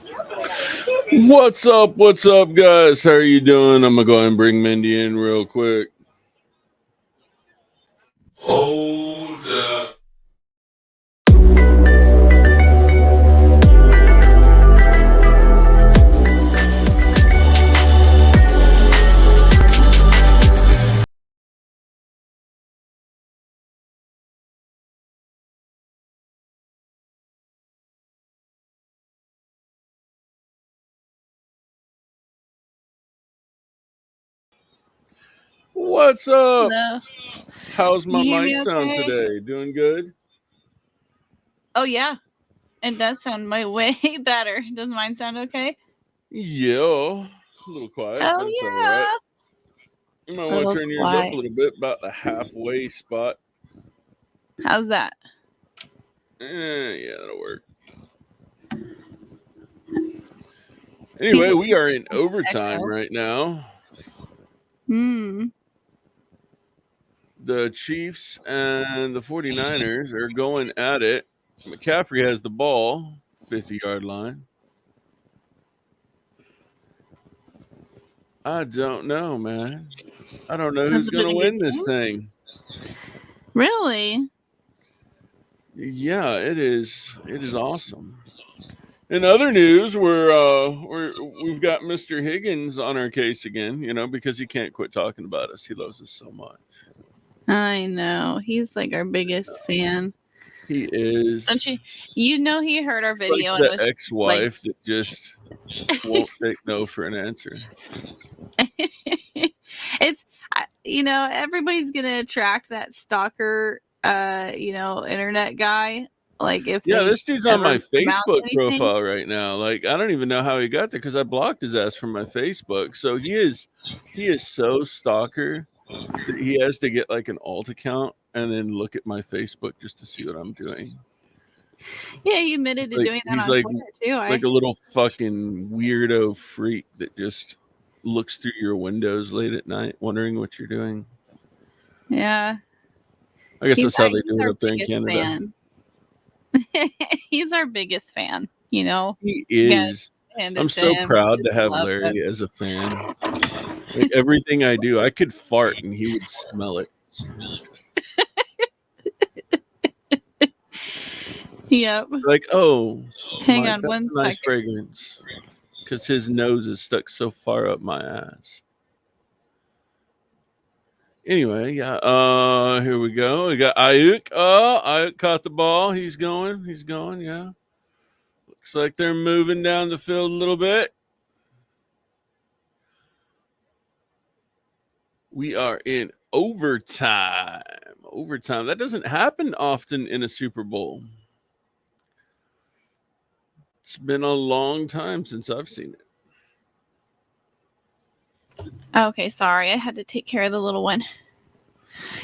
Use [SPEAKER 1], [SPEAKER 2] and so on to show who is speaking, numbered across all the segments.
[SPEAKER 1] What's up? What's up, guys? How are you doing? I'm gonna go ahead and bring Mindy in real quick.
[SPEAKER 2] Hold up.
[SPEAKER 1] What's up?
[SPEAKER 3] Hello.
[SPEAKER 1] How's
[SPEAKER 3] Can
[SPEAKER 1] my
[SPEAKER 3] you hear
[SPEAKER 1] mic
[SPEAKER 3] me
[SPEAKER 1] sound
[SPEAKER 3] okay?
[SPEAKER 1] today? Doing good?
[SPEAKER 3] Oh, yeah. It does sound way better. Does mine sound okay?
[SPEAKER 1] Yeah, a little quiet,
[SPEAKER 3] Hell
[SPEAKER 1] but it's all right.
[SPEAKER 3] yeah.
[SPEAKER 1] You might
[SPEAKER 3] A
[SPEAKER 1] want to
[SPEAKER 3] little
[SPEAKER 1] turn yours up a
[SPEAKER 3] quiet.
[SPEAKER 1] little bit, about the halfway spot.
[SPEAKER 3] How's that?
[SPEAKER 1] Yeah, that'll work. Anyway,
[SPEAKER 3] People
[SPEAKER 1] we are in
[SPEAKER 3] echo.
[SPEAKER 1] overtime right now. The Chiefs and the 49ers are going at it. McCaffrey has the ball, 50-yard line. I don't know, man. I don't know
[SPEAKER 3] Has
[SPEAKER 1] who's
[SPEAKER 3] it
[SPEAKER 1] going
[SPEAKER 3] been
[SPEAKER 1] to
[SPEAKER 3] a good
[SPEAKER 1] win this
[SPEAKER 3] game?
[SPEAKER 1] thing.
[SPEAKER 3] Really?
[SPEAKER 1] Yeah, it is. It is awesome. In other news, we've got Mr. Higgins on our case again. You know, because he can't quit talking about us. He loves us so much.
[SPEAKER 3] I know. He's like our biggest fan.
[SPEAKER 1] He is.
[SPEAKER 3] Don't you? You know he heard our
[SPEAKER 1] It's like
[SPEAKER 3] video and
[SPEAKER 1] the
[SPEAKER 3] was like,
[SPEAKER 1] ex-wife that just won't take no for an answer.
[SPEAKER 3] it's, everybody's going to attract that stalker, internet guy. Like if
[SPEAKER 1] Yeah,
[SPEAKER 3] they
[SPEAKER 1] this dude's on
[SPEAKER 3] ever
[SPEAKER 1] my
[SPEAKER 3] mouth
[SPEAKER 1] Facebook
[SPEAKER 3] anything.
[SPEAKER 1] profile right now. Like, I don't even know how he got there because I blocked his ass from my Facebook. So he is so stalker that he has to get like an alt account and then look at my Facebook just to see what I'm doing.
[SPEAKER 3] Yeah, he admitted to doing that
[SPEAKER 1] He's
[SPEAKER 3] on
[SPEAKER 1] like
[SPEAKER 3] Twitter too.
[SPEAKER 1] a little fucking weirdo freak that just looks through your windows late at night, wondering what you're doing.
[SPEAKER 3] Yeah,
[SPEAKER 1] I guess that's how they do it
[SPEAKER 3] our
[SPEAKER 1] up there in
[SPEAKER 3] biggest
[SPEAKER 1] Canada.
[SPEAKER 3] fan. He's our biggest fan. You know,
[SPEAKER 1] He
[SPEAKER 3] Yes,
[SPEAKER 1] is.
[SPEAKER 3] hand
[SPEAKER 1] I'm
[SPEAKER 3] it to
[SPEAKER 1] so
[SPEAKER 3] him.
[SPEAKER 1] proud to
[SPEAKER 3] Just
[SPEAKER 1] have
[SPEAKER 3] love
[SPEAKER 1] Larry
[SPEAKER 3] it.
[SPEAKER 1] as a fan. Like everything I do, I could fart and he would smell it.
[SPEAKER 3] Yep.
[SPEAKER 1] Like, oh,
[SPEAKER 3] Hang on
[SPEAKER 1] that's
[SPEAKER 3] one
[SPEAKER 1] a nice
[SPEAKER 3] second.
[SPEAKER 1] fragrance. Because his nose is stuck so far up my ass. Anyway, yeah. Here we go. We got Ayuk. Oh, Ayuk caught the ball. He's going. Yeah. Looks like they're moving down the field a little bit. We are in overtime. Overtime. That doesn't happen often in a Super Bowl. It's been a long time since I've seen it.
[SPEAKER 3] Okay, sorry. I had to take care of the little one.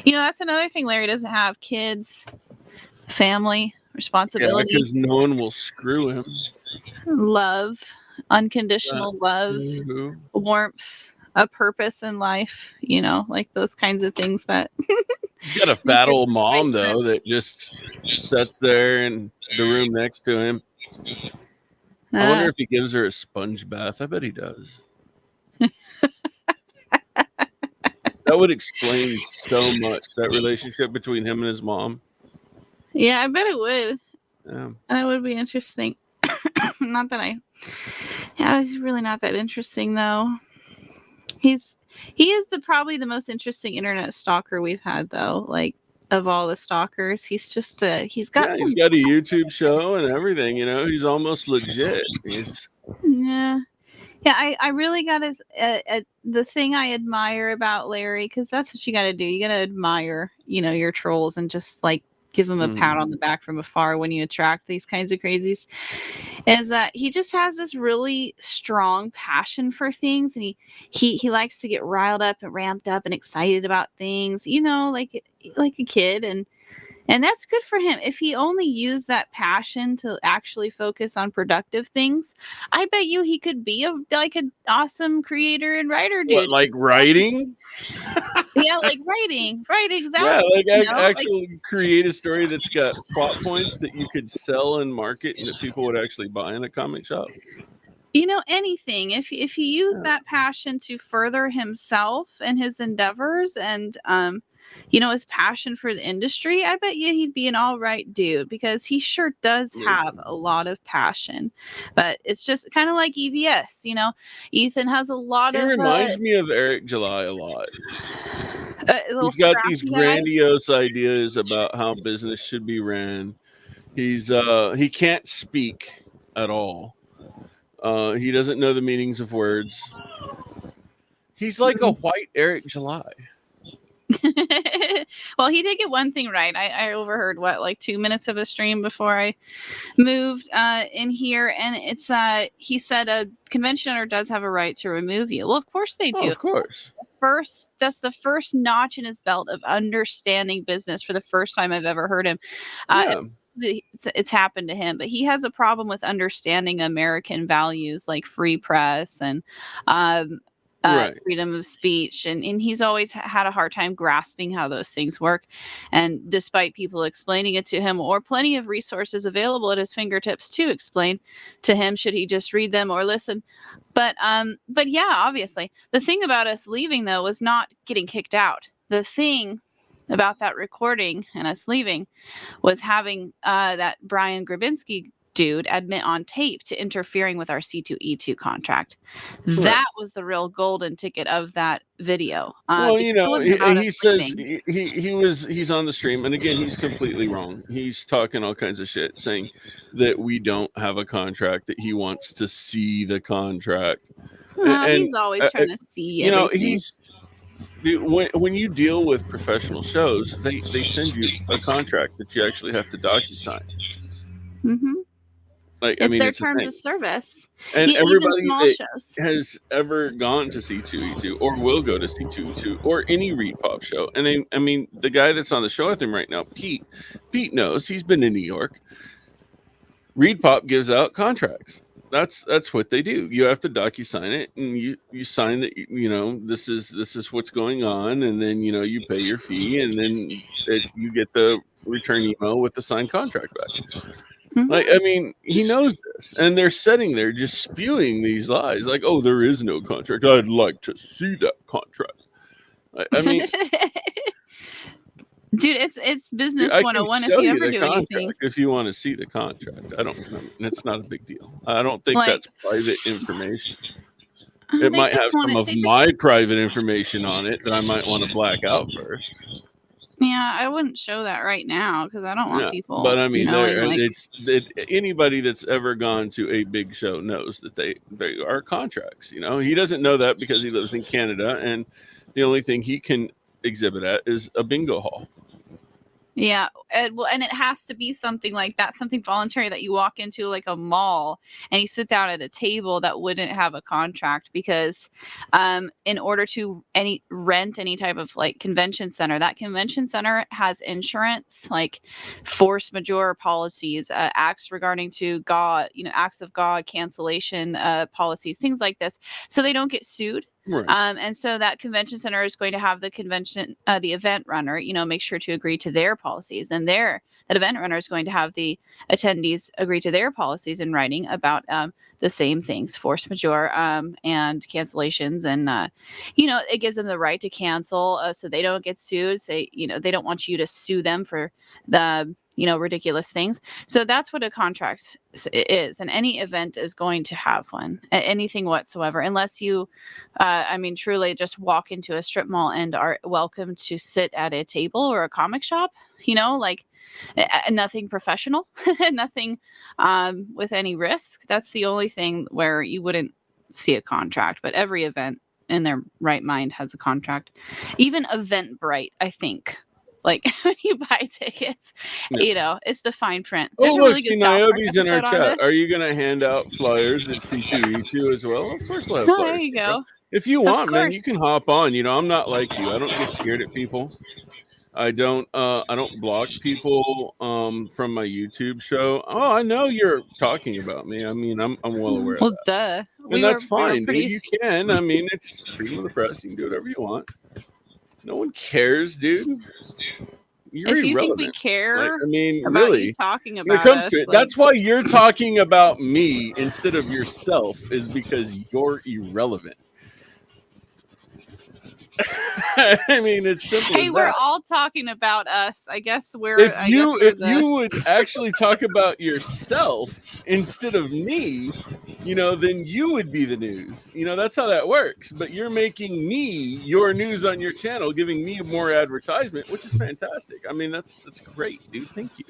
[SPEAKER 3] You know, that's another thing Larry doesn't have. Kids, family, responsibility.
[SPEAKER 1] Yeah, because no one will screw him.
[SPEAKER 3] Love, unconditional love, warmth, a purpose in life, like those kinds of things that
[SPEAKER 1] he's got a fat old mom though that just sits there in the room next to him. I wonder if he gives her a sponge bath. I bet he does. That would explain so much, that relationship between him and his mom.
[SPEAKER 3] Yeah, I bet it would.
[SPEAKER 1] Yeah.
[SPEAKER 3] That would be interesting. Not that he's really not that interesting though. He is probably the most interesting internet stalker we've had though. Like of all the stalkers, he's just he's got
[SPEAKER 1] a YouTube show and everything. You know, he's almost legit.
[SPEAKER 3] Yeah, I really got the thing I admire about Larry, because that's what you got to do. You got to admire, your trolls and just like give them a pat on the back from afar when you attract these kinds of crazies. Is that he just has this really strong passion for things, and he likes to get riled up and ramped up and excited about things, like a kid, and that's good for him. If he only used that passion to actually focus on productive things, I bet you he could be an awesome creator and writer, dude.
[SPEAKER 1] What, like writing?
[SPEAKER 3] Yeah, like writing. Right, exactly.
[SPEAKER 1] Yeah, like actually create a story that's got plot points that you could sell and market and that people would actually buy in a comic shop.
[SPEAKER 3] Anything. If he used that passion to further himself and his endeavors and his passion for the industry, I bet you he'd be an all right dude, because he sure does have a lot of passion. But it's just kind of like EVS, Ethan has a lot
[SPEAKER 1] He
[SPEAKER 3] of
[SPEAKER 1] reminds me of Eric July a lot.
[SPEAKER 3] a little
[SPEAKER 1] He's got these
[SPEAKER 3] scrappy guy.
[SPEAKER 1] grandiose ideas about how business should be ran. He can't speak at all. He doesn't know the meanings of words. He's like a white Eric July.
[SPEAKER 3] Well, he did get one thing right. I overheard like 2 minutes of a stream before I moved in here, and it's he said a convention center does have a right to remove you. Well, of course they do.
[SPEAKER 1] Of course.
[SPEAKER 3] That's the first notch in his belt of understanding business for the first time I've ever heard him. It's happened to him, but he has a problem with understanding American values like free press and
[SPEAKER 1] Right.
[SPEAKER 3] freedom of speech, and he's always had a hard time grasping how those things work. And despite people explaining it to him, or plenty of resources available at his fingertips to explain to him, should he just read them or listen. But yeah, obviously the thing about us leaving, though, was not getting kicked out. The thing about that recording and us leaving was having that Brian Grabinski dude admit on tape to interfering with our C2E2 contract.
[SPEAKER 1] Right.
[SPEAKER 3] That was the real golden ticket of that video.
[SPEAKER 1] Well, he says he's on the stream, and again, he's completely wrong. He's talking all kinds of shit, saying that we don't have a contract, that he wants to see the contract.
[SPEAKER 3] He's always trying to see everything.
[SPEAKER 1] When you deal with professional shows, they send you a contract that you actually have to DocuSign.
[SPEAKER 3] Mm-hmm. It's their terms of service.
[SPEAKER 1] And everybody that has ever gone to C2E2 or will go to C2E2 or any ReadPop show, and the guy that's on the show with him right now, Pete knows. He's been in New York. ReadPop gives out contracts. That's what they do. You have to DocuSign it, and you sign that. This is what's going on, and then you pay your fee, and then you get the return email with the signed contract back. Mm-hmm. He knows this, and they're sitting there just spewing these lies, like, "Oh, there is no contract. I'd like to see that contract."
[SPEAKER 3] Dude, it's business 101. If you ever do anything,
[SPEAKER 1] if you want to see the contract, it's not a big deal. I don't think that's private information. It might have some of my private information on it that I might want to black out first.
[SPEAKER 3] Yeah, I wouldn't show that right now because I don't want people.
[SPEAKER 1] But anybody that's ever gone to a big show knows that they are contracts. He doesn't know that because he lives in Canada, and the only thing he can exhibit at is a bingo hall.
[SPEAKER 3] Yeah, and it has to be something like that, something voluntary that you walk into like a mall and you sit down at a table that wouldn't have a contract, because in order to rent any type of like convention center, that convention center has insurance, like force majeure policies, acts regarding to God, acts of God, cancellation policies, things like this, so they don't get sued.
[SPEAKER 1] Right.
[SPEAKER 3] And so that convention center is going to have the event runner, make sure to agree to their policies, and that event runner is going to have the attendees agree to their policies in writing about the same things, force majeure and cancellations, and it gives them the right to cancel, so they don't get sued. Say, they don't want you to sue them for the ridiculous things. So that's what a contract is, and any event is going to have one, anything whatsoever, unless you truly just walk into a strip mall and are welcome to sit at a table or a comic shop, nothing professional, nothing with any risk. That's the only thing where you wouldn't see a contract, but every event in their right mind has a contract. Even Eventbrite, I think. Like when you buy tickets, it's the fine print. There's a really good
[SPEAKER 1] Niobe's in our chat. Are you going to hand out flyers at C2E2 as well? Of course we'll have flyers.
[SPEAKER 3] There you go.
[SPEAKER 1] If you want, man, you can hop on. I'm not like you. I don't get scared at people. I don't block people from my YouTube show. Oh, I know you're talking about me. I'm well aware of that.
[SPEAKER 3] Duh.
[SPEAKER 1] And that's fine, dude. You can. It's freedom of the press. You can do whatever you want. No one cares, dude. You're
[SPEAKER 3] If you think we
[SPEAKER 1] irrelevant.
[SPEAKER 3] care
[SPEAKER 1] I mean,
[SPEAKER 3] about
[SPEAKER 1] really,
[SPEAKER 3] you talking
[SPEAKER 1] when it
[SPEAKER 3] about
[SPEAKER 1] comes
[SPEAKER 3] us,
[SPEAKER 1] to it,
[SPEAKER 3] like,
[SPEAKER 1] that's why you're talking about me instead of yourself, is because you're irrelevant. I mean, it's simple
[SPEAKER 3] hey,
[SPEAKER 1] as
[SPEAKER 3] we're
[SPEAKER 1] that.
[SPEAKER 3] all talking about us. I guess we're.
[SPEAKER 1] If
[SPEAKER 3] I guess we're
[SPEAKER 1] you would actually talk about yourself instead of me, then you would be the news. That's how that works. But you're making me your news on your channel, giving me more advertisement, which is fantastic. I mean, that's great, dude. Thank you.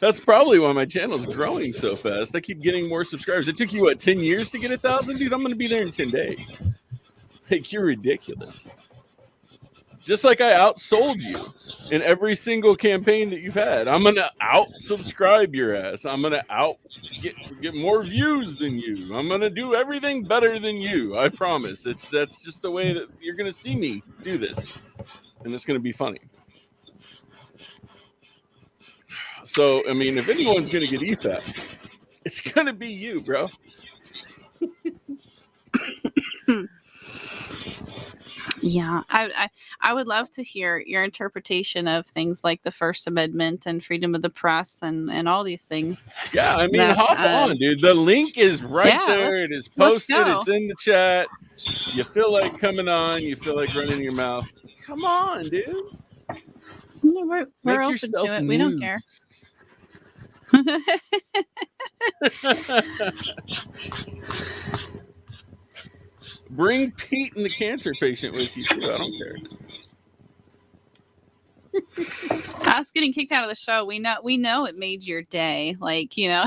[SPEAKER 1] That's probably why my channel's growing so fast. I keep getting more subscribers. It took you 10 years to get 1,000, dude. I'm gonna be there in 10 days. Like, you're ridiculous. Just like I outsold you in every single campaign that you've had. I'm gonna out subscribe your ass. I'm gonna get more views than you. I'm gonna do everything better than you. I promise. That's just the way that you're gonna see me do this, and it's gonna be funny. So, I mean, if anyone's gonna get EFAP, it's gonna be you, bro.
[SPEAKER 3] Yeah, I would love to hear your interpretation of things like the First Amendment and freedom of the press and all these things.
[SPEAKER 1] Yeah, I mean,
[SPEAKER 3] That,
[SPEAKER 1] hop on, dude. The link is right
[SPEAKER 3] yeah,
[SPEAKER 1] there. It is
[SPEAKER 3] let's
[SPEAKER 1] posted.
[SPEAKER 3] go.
[SPEAKER 1] It's in the chat. You feel like coming on. You feel like running your mouth. Come on, dude.
[SPEAKER 3] Yeah, we're
[SPEAKER 1] Make
[SPEAKER 3] open
[SPEAKER 1] yourself
[SPEAKER 3] to it. We don't care.
[SPEAKER 1] Bring Pete and the cancer patient with you too. I don't care.
[SPEAKER 3] Us getting kicked out of the show, we know it made your day. Like,
[SPEAKER 1] Yeah,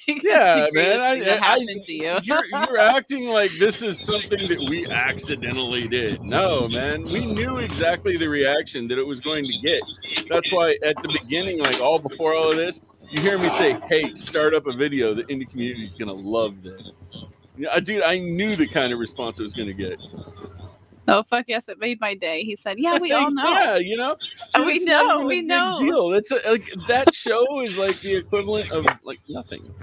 [SPEAKER 3] man. That happened to you.
[SPEAKER 1] You're acting like this is something that we accidentally did. No, man. We knew exactly the reaction that it was going to get. That's why at the beginning, like before all of this, you hear me say, "Hey, start up a video. The indie community is gonna love this." Dude, I knew the kind of response it was gonna get.
[SPEAKER 3] Oh, fuck yes, it made my day. He said, yeah, we all know.
[SPEAKER 1] Yeah,
[SPEAKER 3] Dude, we know.
[SPEAKER 1] Big deal. It's like that show is like the equivalent of like nothing.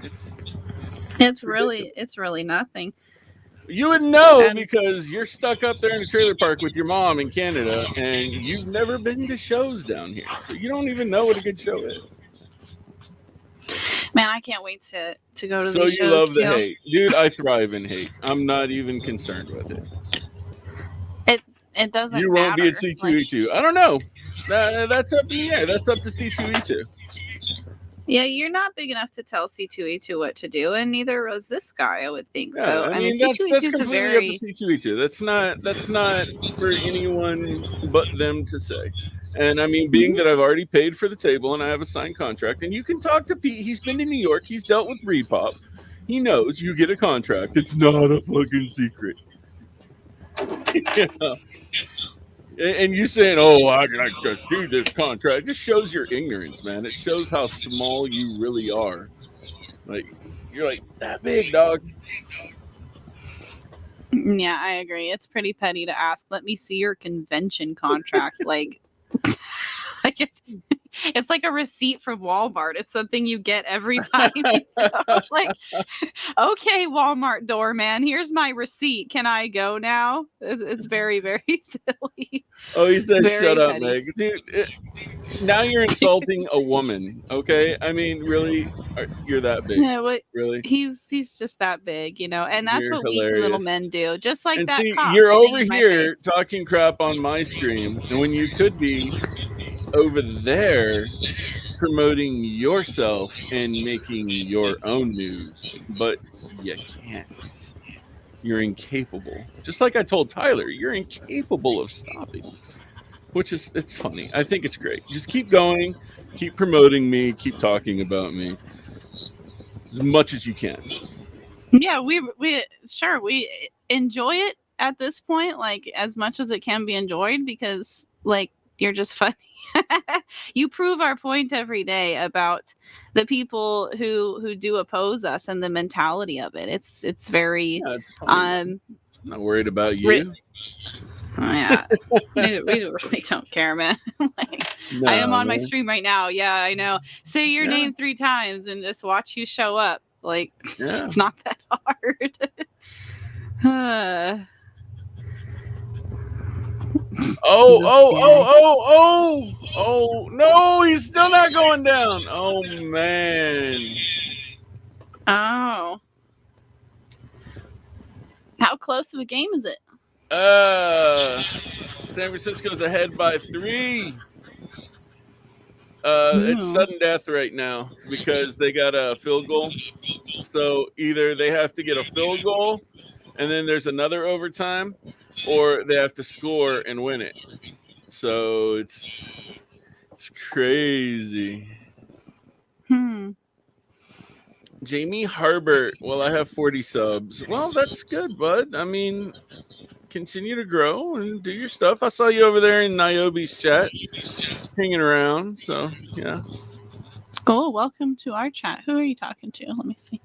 [SPEAKER 3] It's really nothing.
[SPEAKER 1] You would know because you're stuck up there in a trailer park with your mom in Canada, and you've never been to shows down here, so you don't even know what a good show is.
[SPEAKER 3] Man, I can't wait to go to
[SPEAKER 1] so
[SPEAKER 3] these shows.
[SPEAKER 1] So you love the hate. Dude, I thrive in hate. I'm not even concerned with it.
[SPEAKER 3] It doesn't matter.
[SPEAKER 1] You won't be at C2E2. I don't know. That's up in the air. That's up to C2E2.
[SPEAKER 3] Yeah, you're not big enough to tell C2E2 what to do, and neither was this guy, I would think.
[SPEAKER 1] Yeah,
[SPEAKER 3] so
[SPEAKER 1] I mean
[SPEAKER 3] C2E2
[SPEAKER 1] that's
[SPEAKER 3] is
[SPEAKER 1] completely up to C2E2. That's not for anyone but them to say. And I mean, being that I've already paid for the table and I have a signed contract, and you can talk to Pete. He's been to New York. He's dealt with Repop. He knows you get a contract. It's not a fucking secret. Yeah. And you saying, "Oh, I'd like to see this contract," just shows your ignorance, man. It shows how small you really are. Like, you're like that big, dog.
[SPEAKER 3] Yeah, I agree. It's pretty petty to ask. Let me see your convention contract. like it's like a receipt from Walmart. It's something you get every time. Like, okay, Walmart doorman, here's my receipt. Can I go now? It's very, very silly.
[SPEAKER 1] Oh, he says,
[SPEAKER 3] very
[SPEAKER 1] "Shut up,
[SPEAKER 3] petty.
[SPEAKER 1] Meg." Dude, now you're insulting a woman. Okay, I mean, really, you're that big.
[SPEAKER 3] Yeah, but
[SPEAKER 1] really,
[SPEAKER 3] he's just that big, and that's
[SPEAKER 1] you're
[SPEAKER 3] what
[SPEAKER 1] hilarious.
[SPEAKER 3] weak little men do. Just like
[SPEAKER 1] and
[SPEAKER 3] that.
[SPEAKER 1] See,
[SPEAKER 3] cop
[SPEAKER 1] you're over
[SPEAKER 3] in
[SPEAKER 1] here talking crap on my stream, and when you could be over there promoting yourself and making your own news, but you can't. You're incapable. Just like I told Tyler, you're incapable of stopping. Which is, it's funny. I think it's great. Just keep going, keep promoting me, keep talking about me as much as you can.
[SPEAKER 3] Yeah, we enjoy it at this point, like as much as it can be enjoyed, because like you're just funny. You prove our point every day about the people who do oppose us and the mentality of it. It's very
[SPEAKER 1] it's funny, not worried about you.
[SPEAKER 3] Yeah, we really don't care, man. I am on my stream right now. Yeah, I know. Say your name 3 times and just watch you show up. Like, it's not that hard.
[SPEAKER 1] Oh, no, he's still not going down. Oh, man.
[SPEAKER 3] Oh. How close of a game is it?
[SPEAKER 1] San Francisco's ahead by 3. It's sudden death right now because they got a field goal. So either they have to get a field goal and then there's another overtime, or they have to score and win it. So it's crazy. Jamie Harbert, well, I have 40 subs. Well, that's good, bud. I mean, continue to grow and do your stuff. I saw you over there in Niobe's chat, hanging around. So, yeah.
[SPEAKER 3] Cool. Welcome to our chat. Who are you talking to? Let me see.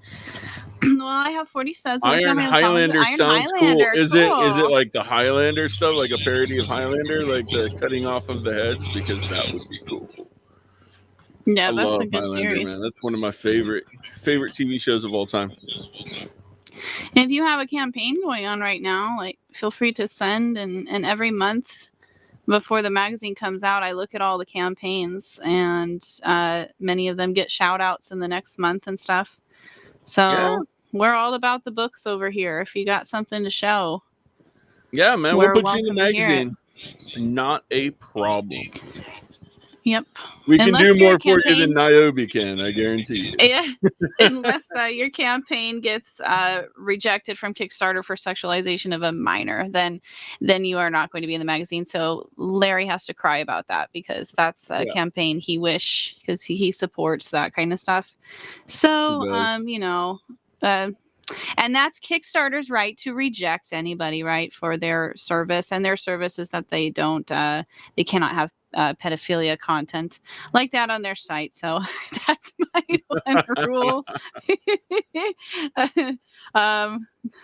[SPEAKER 3] Well, I have 40 subs.
[SPEAKER 1] Iron Highlander sounds cool. Is it like the Highlander stuff, like a parody of Highlander, like the cutting off of the heads? Because that would be cool.
[SPEAKER 3] Yeah,
[SPEAKER 1] I
[SPEAKER 3] that's
[SPEAKER 1] love
[SPEAKER 3] a good
[SPEAKER 1] Highlander,
[SPEAKER 3] series.
[SPEAKER 1] man. That's one of my favorite TV shows of all time.
[SPEAKER 3] If you have a campaign going on right now, like feel free to send, and every month before the magazine comes out, I look at all the campaigns, and many of them get shout outs in the next month and stuff. So we're all about the books over here. If you got something to show,
[SPEAKER 1] yeah, man, we'll put you in the magazine. Not a problem.
[SPEAKER 3] Yep.
[SPEAKER 1] We can do more for you than Niobe can, I guarantee you.
[SPEAKER 3] Yeah. Unless your campaign gets rejected from Kickstarter for sexualization of a minor, then you are not going to be in the magazine. So Larry has to cry about that because that's a campaign because he supports that kind of stuff. So, and that's Kickstarter's right to reject anybody, right, for their service. And their service is that they cannot have pedophilia content like that on their site. So that's my one rule.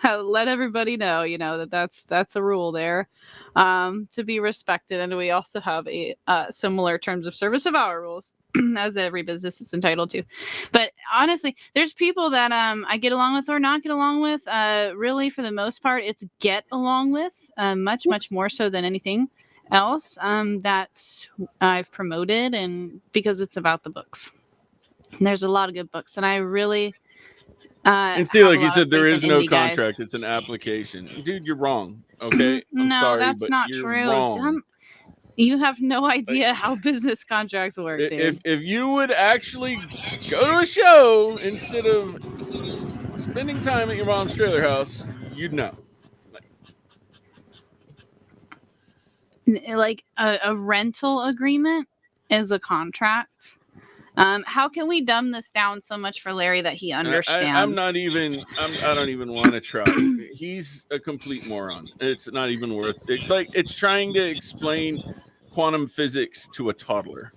[SPEAKER 3] Let everybody know, that's a rule there, to be respected. And we also have a similar terms of service of our rules, as every business is entitled to. But honestly, there's people that I get along with or not get along with. Really, for the most part, it's get along with, much more so than anything else that I've promoted, and because it's about the books. And there's a lot of good books, and I really
[SPEAKER 1] and see, like you said, there is no contract. It's an application. Dude, you're wrong. Okay, I'm sorry,
[SPEAKER 3] that's not true.
[SPEAKER 1] Wrong.
[SPEAKER 3] You have no idea how business contracts work, dude.
[SPEAKER 1] If you would actually go to a show instead of spending time at your mom's trailer house, you'd know.
[SPEAKER 3] Like a rental agreement is a contract. How can we dumb this down so much for Larry that he understands?
[SPEAKER 1] I don't even want to try. He's a complete moron. It's not even worth. It's like it's trying to explain quantum physics to a toddler.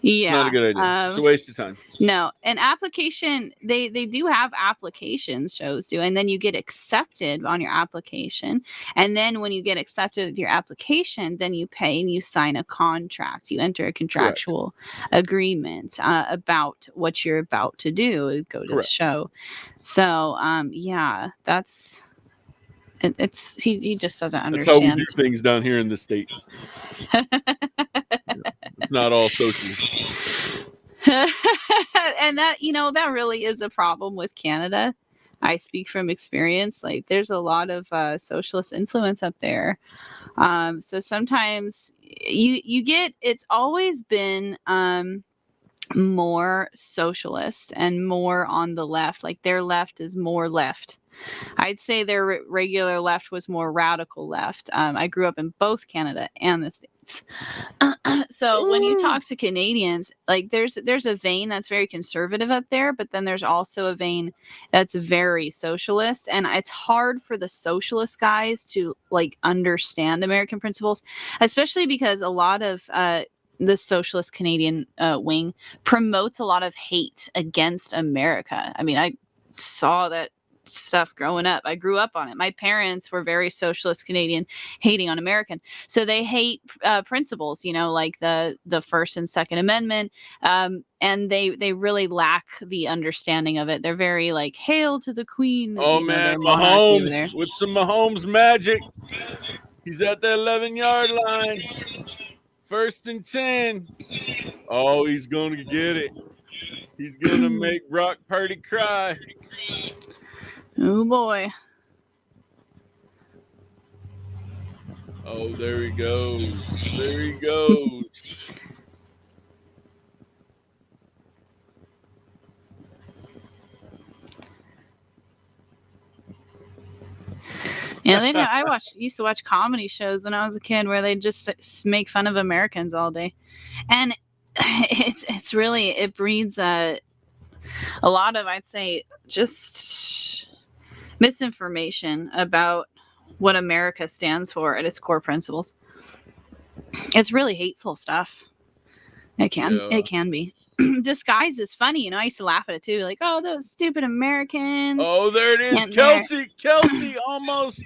[SPEAKER 3] Yeah,
[SPEAKER 1] it's not a good idea. It's a waste of time.
[SPEAKER 3] No, an application, they do have applications, shows do, and then you get accepted on your application, and then when you get accepted with your application, then you pay and you sign a contract. You enter a contractual agreement about what you're about to do, go to the show. So yeah, that's it's he just doesn't understand.
[SPEAKER 1] That's how we do things down here in the States. It's not all socialist.
[SPEAKER 3] And that really is a problem with Canada. I speak from experience. Like, there's a lot of socialist influence up there. So sometimes you get, it's always been more socialist and more on the left. Like, their left is more left. I'd say their regular left was more radical left. I grew up in both Canada and the States. So when you talk to Canadians, like there's a vein that's very conservative up there, but then there's also a vein that's very socialist. And it's hard for the socialist guys to like understand American principles, especially because a lot of the socialist Canadian wing promotes a lot of hate against America. I mean, I saw that stuff growing up. I grew up on it. My parents were very socialist Canadian, hating on American. So they hate principles, like the First and Second Amendment. And they really lack the understanding of it. They're very like, hail to the Queen,
[SPEAKER 1] Oh man,
[SPEAKER 3] their monarchy over there.
[SPEAKER 1] Mahomes with some Mahomes magic. He's at the 11-yard line. 1st and 10. Oh, he's gonna get it. He's gonna make Brock Purdy cry.
[SPEAKER 3] Oh boy.
[SPEAKER 1] Oh, there he goes. There he goes.
[SPEAKER 3] Yeah, I used to watch comedy shows when I was a kid where they just make fun of Americans all day, and it's really, it breeds a lot of, I'd say, just misinformation about what America stands for at its core principles. It's really hateful stuff. It can be disguised as funny. I used to laugh at it too, like, oh, those stupid Americans.
[SPEAKER 1] Oh, there it is. Kelsey, almost.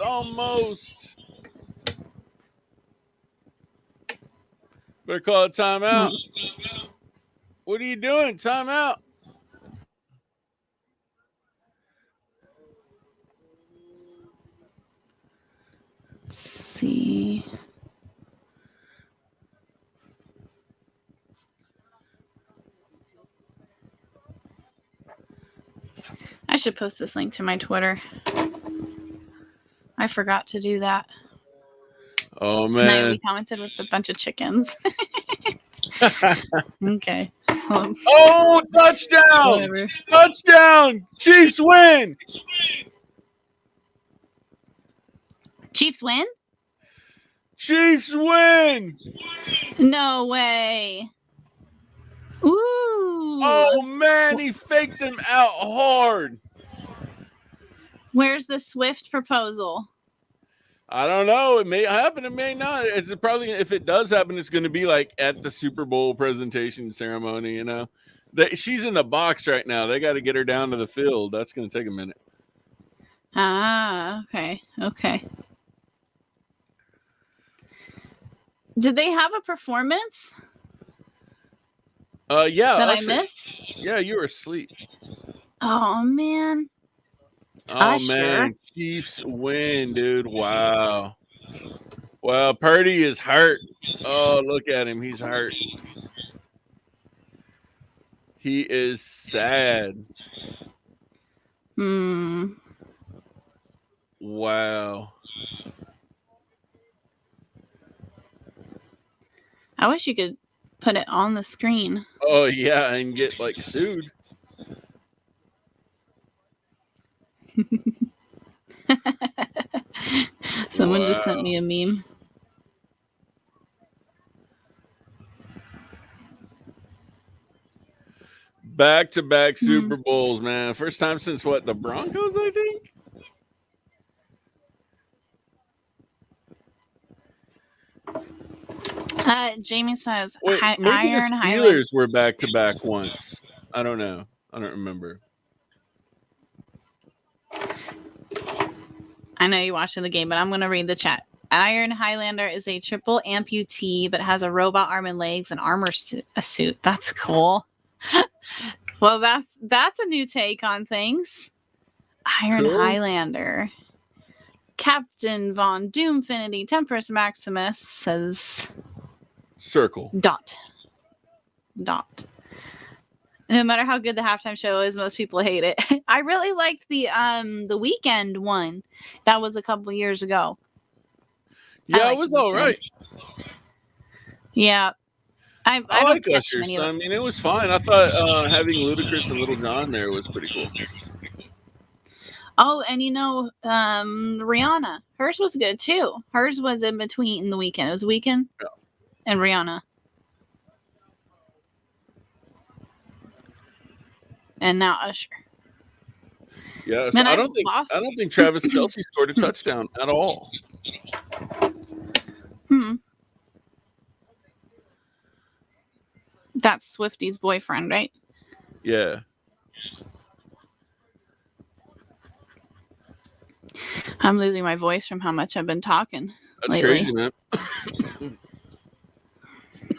[SPEAKER 1] Better call a timeout. What are you doing? Timeout.
[SPEAKER 3] Let's see. I should post this link to my Twitter. I forgot to do that.
[SPEAKER 1] Oh man.
[SPEAKER 3] Naomi commented with a bunch of chickens. Okay.
[SPEAKER 1] Oh, touchdown!
[SPEAKER 3] Whatever.
[SPEAKER 1] Touchdown! Chiefs win!
[SPEAKER 3] Chiefs win?
[SPEAKER 1] Chiefs win!
[SPEAKER 3] No way. Ooh.
[SPEAKER 1] Oh man, he faked him out hard.
[SPEAKER 3] Where's the Swift proposal?
[SPEAKER 1] I don't know. It may happen. It may not. It's probably, if it does happen, it's going to be like at the Super Bowl presentation ceremony. She's in the box right now. They got to get her down to the field. That's going to take a minute.
[SPEAKER 3] Ah, okay. Did they have a performance?
[SPEAKER 1] Yeah.
[SPEAKER 3] That
[SPEAKER 1] Usher.
[SPEAKER 3] I missed?
[SPEAKER 1] Yeah, you were asleep.
[SPEAKER 3] Oh man.
[SPEAKER 1] Oh
[SPEAKER 3] Usher.
[SPEAKER 1] man, Chiefs win, dude. Wow. Well, Purdy is hurt. Oh, look at him. He's hurt. He is sad. Wow.
[SPEAKER 3] I wish you could put it on the screen.
[SPEAKER 1] Oh yeah, and get like sued.
[SPEAKER 3] Someone just sent me a meme.
[SPEAKER 1] Back-to-back Super Bowls, man. First time since what? The Broncos, I think.
[SPEAKER 3] Jamie says,
[SPEAKER 1] wait, maybe
[SPEAKER 3] Iron
[SPEAKER 1] the Steelers
[SPEAKER 3] Highland
[SPEAKER 1] were back-to-back once. I don't know. I don't remember.
[SPEAKER 3] I know you're watching the game, but I'm going to read the chat. Iron Highlander is a triple amputee, but has a robot arm and legs and armor suit. That's cool. Well, that's a new take on things. Iron
[SPEAKER 1] Cool.
[SPEAKER 3] Highlander. Captain Von Doomfinity Temperus Maximus says
[SPEAKER 1] Circle.
[SPEAKER 3] dot. No matter how good the halftime show is, most people hate it. I really liked the Weeknd one. That was a couple years ago.
[SPEAKER 1] Yeah, it was all right.
[SPEAKER 3] Yeah. I
[SPEAKER 1] like Usher. So, I mean, it was fine. I thought having Ludacris and Little John there was pretty cool.
[SPEAKER 3] Oh, and Rihanna. Hers was good too. Hers was in between the Weeknd. It was Weeknd and Rihanna. And now Usher.
[SPEAKER 1] Yeah, so I don't think Travis Kelce scored a touchdown at all.
[SPEAKER 3] That's Swifty's boyfriend, right?
[SPEAKER 1] Yeah.
[SPEAKER 3] I'm losing my voice from how much I've been talking
[SPEAKER 1] That's
[SPEAKER 3] lately.
[SPEAKER 1] crazy,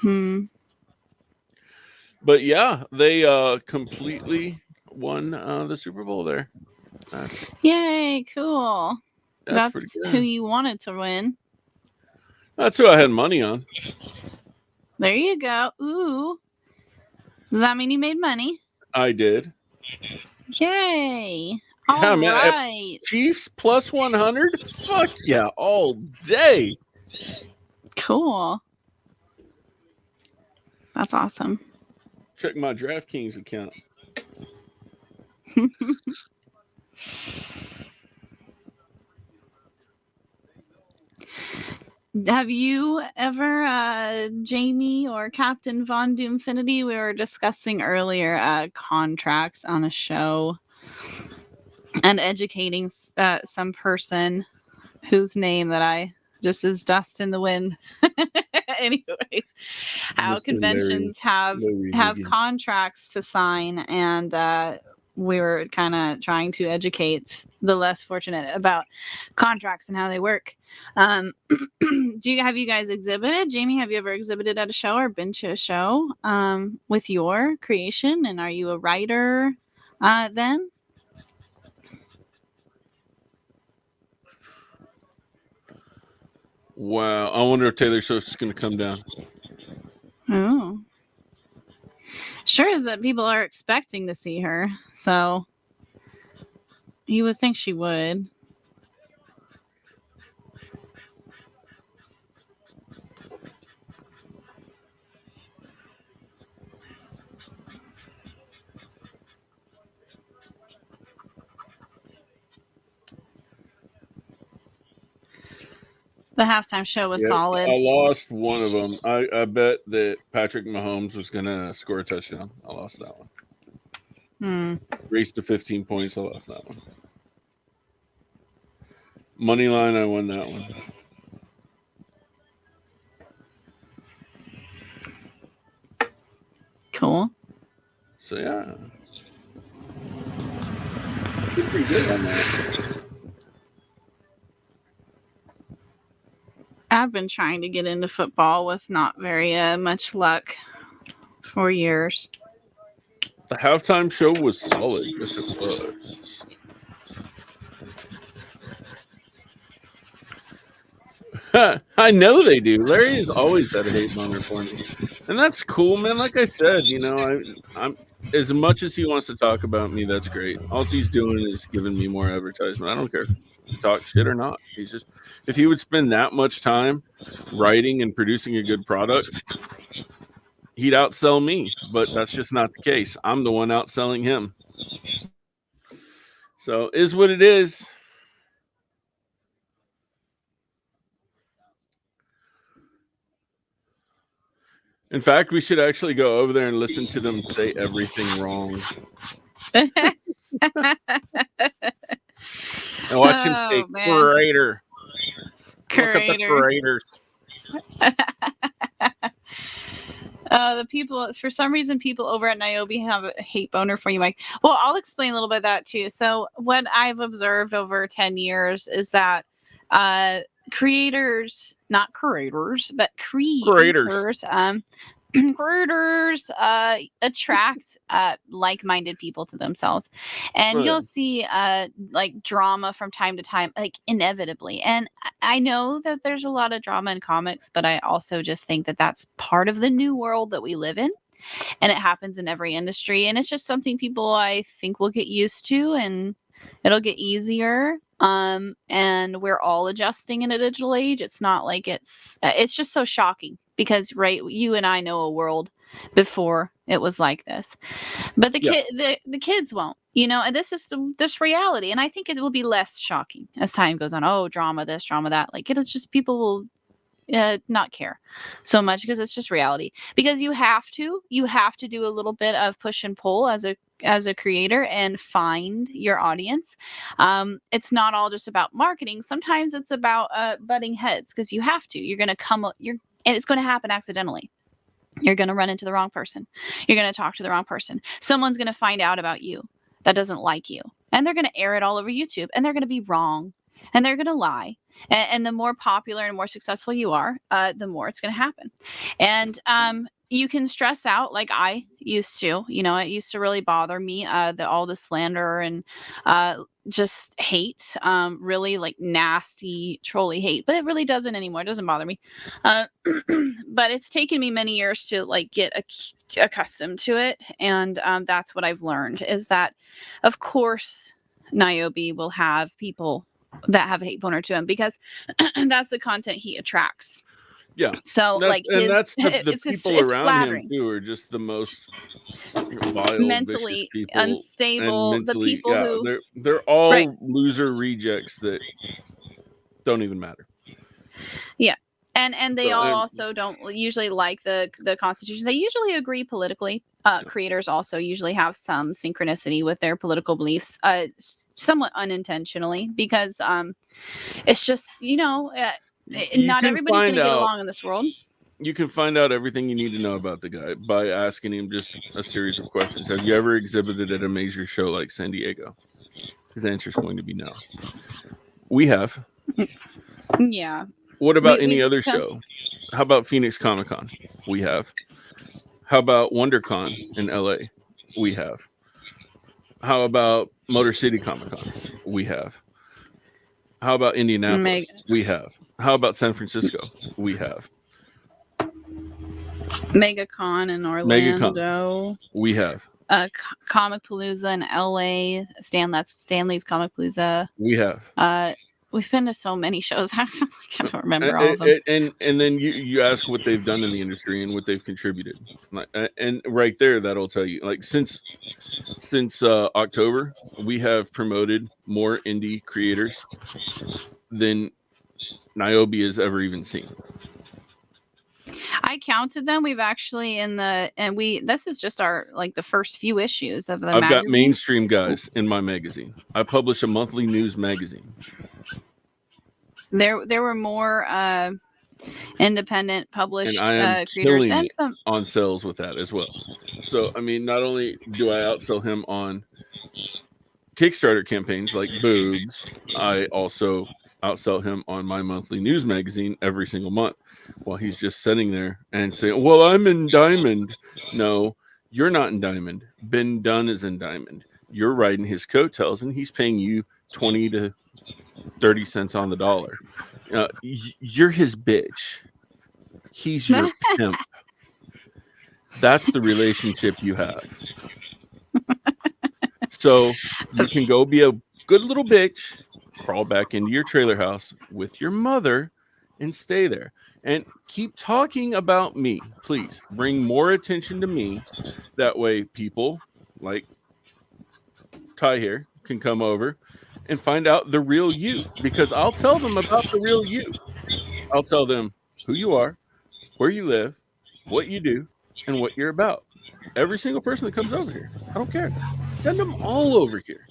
[SPEAKER 1] man. But yeah, they completely won the Super Bowl there.
[SPEAKER 3] Yay, cool.
[SPEAKER 1] That's pretty
[SPEAKER 3] That's who
[SPEAKER 1] good.
[SPEAKER 3] you wanted to win.
[SPEAKER 1] That's who I had money on.
[SPEAKER 3] There you go. Ooh. Does that mean you made money?
[SPEAKER 1] I did.
[SPEAKER 3] Yay.
[SPEAKER 1] Yeah,
[SPEAKER 3] All
[SPEAKER 1] man.
[SPEAKER 3] right.
[SPEAKER 1] Chiefs plus 100? Fuck yeah, all day.
[SPEAKER 3] Cool. That's awesome.
[SPEAKER 1] Check my DraftKings account.
[SPEAKER 3] Have you ever, Jamie or Captain Von Doomfinity? We were discussing earlier contracts on a show and educating some person whose name that I just is dust in the wind. Anyways, how
[SPEAKER 1] Mr.
[SPEAKER 3] conventions have
[SPEAKER 1] Larry Higgins.
[SPEAKER 3] contracts to sign, and we were kind of trying to educate the less fortunate about contracts and how they work. Have you guys exhibited? Jamie, have you ever exhibited at a show or been to a show with your creation? And are you a writer then?
[SPEAKER 1] Wow. I wonder if Taylor Swift's going to come down.
[SPEAKER 3] Oh. Sure is that people are expecting to see her, so you would think she would. The halftime show was solid.
[SPEAKER 1] I lost one of them. I bet that Patrick Mahomes was going to score a touchdown. I lost that one. Race to 15 points. I lost that one. Money line, I won that one.
[SPEAKER 3] Cool.
[SPEAKER 1] So, yeah. Did pretty good on that.
[SPEAKER 3] I've been trying to get into football with not very much luck for years.
[SPEAKER 1] The halftime show was solid. Yes, it was. I know they do. Larry has always had a hate boner for me, and that's cool, man. Like I said, I'm as much as he wants to talk about me. That's great. All he's doing is giving me more advertisement. I don't care if he talks shit or not. He's just, if he would spend that much time writing and producing a good product, he'd outsell me. But that's just not the case. I'm the one outselling him. So is what it is. In fact, we should actually go over there and listen to them say everything wrong. And watch him say curator. Look at the curators.
[SPEAKER 3] The people, for some reason, people over at Niobe have a hate boner for you, Mike. Well, I'll explain a little bit of that too. So what I've observed over 10 years is that creators, not curators, but creators, creators attract like-minded people to themselves, and you'll see like drama from time to time, like inevitably. And I know that there's a lot of drama in comics, but I also just think that that's part of the new world that we live in, and it happens in every industry, and it's just something people, I think, will get used to, and it'll get easier. And we're all adjusting in a digital age. It's not like it's just so shocking because, right, you and I know a world before it was like this, but the kids won't, and this is this reality. And I think it will be less shocking as time goes on. Oh, drama this, drama that. Like, it'll just, people will not care so much because it's just reality. Because you have to do a little bit of push and pull as a creator and find your audience. It's not all just about marketing. Sometimes it's about butting heads, because you're going to and it's going to happen accidentally. You're going to run into the wrong person. You're going to talk to the wrong person. Someone's going to find out about you that doesn't like you, and they're going to air it all over YouTube, and they're going to be wrong. and they're going to lie. And the more popular and more successful you are, the more it's going to happen. And you can stress out like I used to. You know, it used to really bother me, all the slander and just hate, really like nasty, trolly hate. But it really doesn't anymore. It doesn't bother me. But it's taken me many years to like get accustomed to it. And that's what I've learned is that, of course, Niobe will have people that have a hate boner to him because that's the content he attracts.
[SPEAKER 1] Yeah.
[SPEAKER 3] So like
[SPEAKER 1] that's the
[SPEAKER 3] it's
[SPEAKER 1] people around
[SPEAKER 3] flattering.
[SPEAKER 1] him too are just the most vile, vicious
[SPEAKER 3] Mentally
[SPEAKER 1] people, and
[SPEAKER 3] unstable. The
[SPEAKER 1] mentally,
[SPEAKER 3] people
[SPEAKER 1] yeah,
[SPEAKER 3] who
[SPEAKER 1] they're all
[SPEAKER 3] right.
[SPEAKER 1] loser rejects that don't even matter.
[SPEAKER 3] Yeah. And they
[SPEAKER 1] So,
[SPEAKER 3] all also don't usually like the Constitution. They usually agree politically. Creators also usually have some synchronicity with their political beliefs, somewhat unintentionally, because it's just, you know, not everybody's going to get along in this world.
[SPEAKER 1] You can find out everything you need to know about the guy by asking him just a series of questions. Have you ever exhibited at a major show like San Diego? His answer is going to be no. We have.
[SPEAKER 3] Yeah.
[SPEAKER 1] What about any other show? How about Phoenix Comic Con? We have. How about WonderCon in LA? We have. How about Motor City Comic Con? We have. How about Indianapolis? We have. How about San Francisco? We have.
[SPEAKER 3] MegaCon in Orlando.
[SPEAKER 1] We have.
[SPEAKER 3] Comic Palooza in LA. Stanley's Comic Palooza.
[SPEAKER 1] We have.
[SPEAKER 3] We've been to so many shows. I don't remember all of them.
[SPEAKER 1] And then you ask what they've done in the industry and what they've contributed, and right there that'll tell you. Like since October, we have promoted more indie creators than Niobe has ever even seen.
[SPEAKER 3] I counted them. We've actually this is just our like the first few issues of the
[SPEAKER 1] I've
[SPEAKER 3] magazine.
[SPEAKER 1] got mainstream guys in my magazine. I publish a monthly news magazine.
[SPEAKER 3] There were more independent published
[SPEAKER 1] and I am
[SPEAKER 3] creators and some
[SPEAKER 1] on sales with that as well. So I mean, not only do I outsell him on Kickstarter campaigns like Boobs, I also outsell him on my monthly news magazine every single month, while he's just sitting there and saying, well, I'm in Diamond. No, you're not in Diamond. Ben Dunn is in Diamond. You're riding his coattails, and he's paying you 20 to 30 cents on the dollar. You're his bitch. He's your pimp. That's the relationship you have. So you can go be a good little bitch, crawl back into your trailer house with your mother and stay there. And keep talking about me. Please bring more attention to me. That way people like Ty here can come over and find out the real you. Because I'll tell them about the real you. I'll tell them who you are, where you live, what you do, and what you're about. Every single person that comes over here. I don't care. Send them all over here.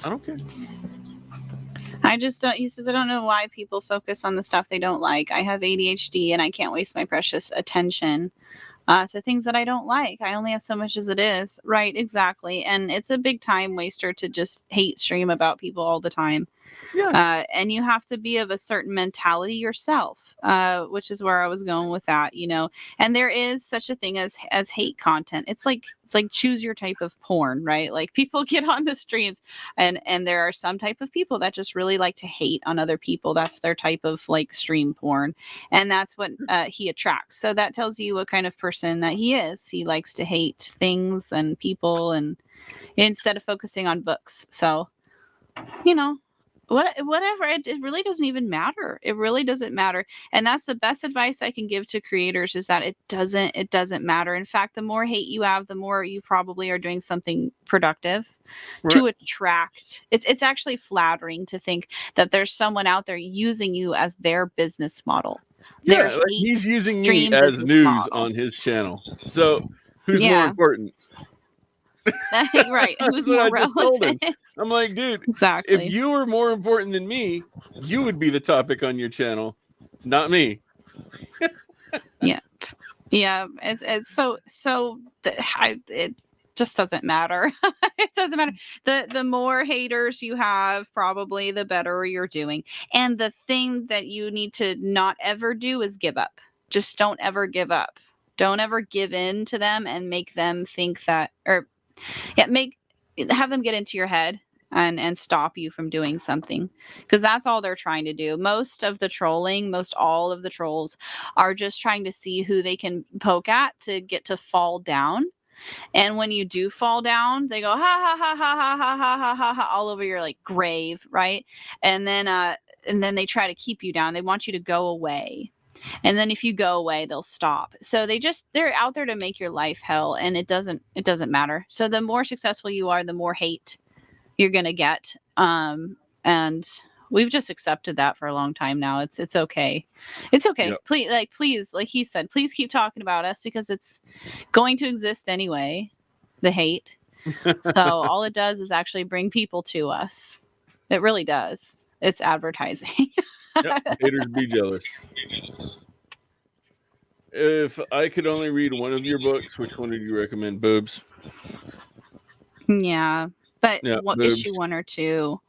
[SPEAKER 1] I don't care.
[SPEAKER 3] He says, I don't know why people focus on the stuff they don't like. I have ADHD and I can't waste my precious attention to things that I don't like. I only have so much as it is. Right, exactly. And it's a big time waster to just hate stream about people all the time.
[SPEAKER 1] Yeah.
[SPEAKER 3] And you have to be of a certain mentality yourself, which is where I was going with that, you know. And there is such a thing as hate content. It's like choose your type of porn, right? Like people get on the streams and there are some type of people that just really like to hate on other people. That's their type of like stream porn. And that's what he attracts. So that tells you what kind of person that he is. He likes to hate things and people and instead of focusing on books. So, you know, whatever, it really doesn't even matter. It really doesn't matter. And that's the best advice I can give to creators is that it doesn't matter. In fact, the more hate you have, the more you probably are doing something productive to attract. It's actually flattering to think that there's someone out there using you as their business model.
[SPEAKER 1] Yeah, like he's using me as news on his channel. So who's more important?
[SPEAKER 3] Right. Who's more relevant?
[SPEAKER 1] I'm like, dude,
[SPEAKER 3] exactly.
[SPEAKER 1] If you were more important than me, you would be the topic on your channel, not me.
[SPEAKER 3] Yeah. It's so just doesn't matter. It doesn't matter. The more haters you have, probably the better you're doing. And the thing that you need to not ever do is give up. Just don't ever give up. Don't ever give in to them and make them think that, or have them get into your head and stop you from doing something, because that's all they're trying to do. Most all of the trolls are just trying to see who they can poke at to get to fall down. And when you do fall down, they go ha ha ha ha ha ha ha ha ha ha all over your like grave, right? And then they try to keep you down. They want you to go away. And then if you go away, they'll stop. So they're out there to make your life hell, and it doesn't matter. So the more successful you are, the more hate you're gonna get. And we've just accepted that for a long time now. It's okay. It's okay.
[SPEAKER 1] Yep.
[SPEAKER 3] Please, like he said, please keep talking about us, because it's going to exist anyway, the hate. So all it does is actually bring people to us. It really does. It's advertising.
[SPEAKER 1] Yep. Haters be jealous. If I could only read one of your books, which one would you recommend? Boobs.
[SPEAKER 3] Yeah. But
[SPEAKER 1] Yeah,
[SPEAKER 3] what
[SPEAKER 1] boobs.
[SPEAKER 3] issue 1 or 2?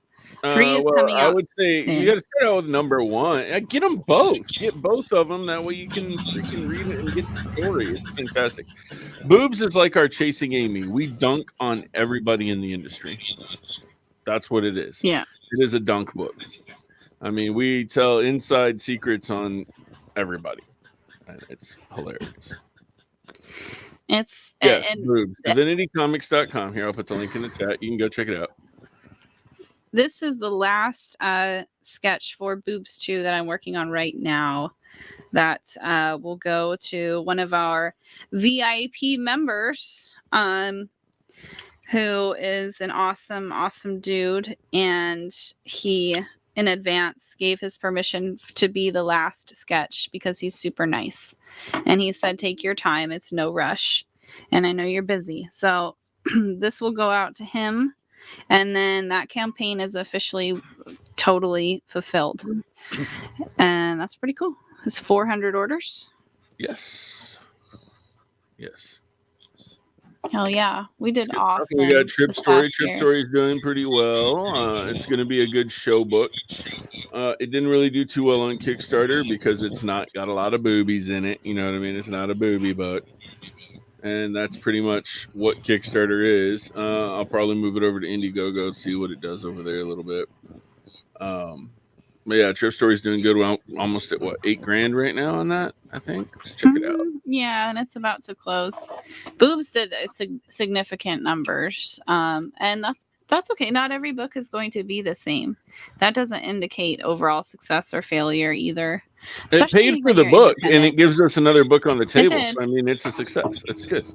[SPEAKER 3] 3 is
[SPEAKER 1] Well,
[SPEAKER 3] coming
[SPEAKER 1] I
[SPEAKER 3] out
[SPEAKER 1] would say
[SPEAKER 3] soon.
[SPEAKER 1] you got to start out with number 1. Get them both. Get both of them. That way you can freaking read it and get the story. It's fantastic. Boobs is like our Chasing Amy. We dunk on everybody in the industry. That's what it is.
[SPEAKER 3] Yeah.
[SPEAKER 1] It is a dunk book. I mean, we tell inside secrets on everybody. And it's hilarious.
[SPEAKER 3] It's
[SPEAKER 1] Yes,
[SPEAKER 3] and
[SPEAKER 1] boobs. DivinityComics.com. Here, I'll put the link in the chat. You can go check it out.
[SPEAKER 3] this is the last sketch for Boobs 2 that I'm working on right now. That will go to one of our VIP members, who is an awesome dude, and he in advance gave his permission to be the last sketch because he's super nice. And he said, take your time, it's no rush. And I know you're busy. So this will go out to him. And then that campaign is officially totally fulfilled. And that's pretty cool. It's 400 orders.
[SPEAKER 1] Yes. Yes.
[SPEAKER 3] Hell yeah. We did awesome.
[SPEAKER 1] We got Trip
[SPEAKER 3] this
[SPEAKER 1] Story.
[SPEAKER 3] past
[SPEAKER 1] Trip
[SPEAKER 3] year.
[SPEAKER 1] Story is doing pretty well. It's going to be a good show book. It didn't really do too well on Kickstarter because it's not got a lot of boobies in it. You know what I mean? It's not a booby book. And that's pretty much what Kickstarter is. I'll probably move it over to Indiegogo, see what it does over there a little bit. But yeah, Trip Story's doing good. We're almost at what, $8,000 right now on that, I think. Let's check it out.
[SPEAKER 3] Yeah, and it's about to close. Boobs did significant numbers. And that's okay. Not every book is going to be the same. That doesn't indicate overall success or failure either.
[SPEAKER 1] It paid for the book, and it gives us another book on the table. So, I mean, it's a success. It's good.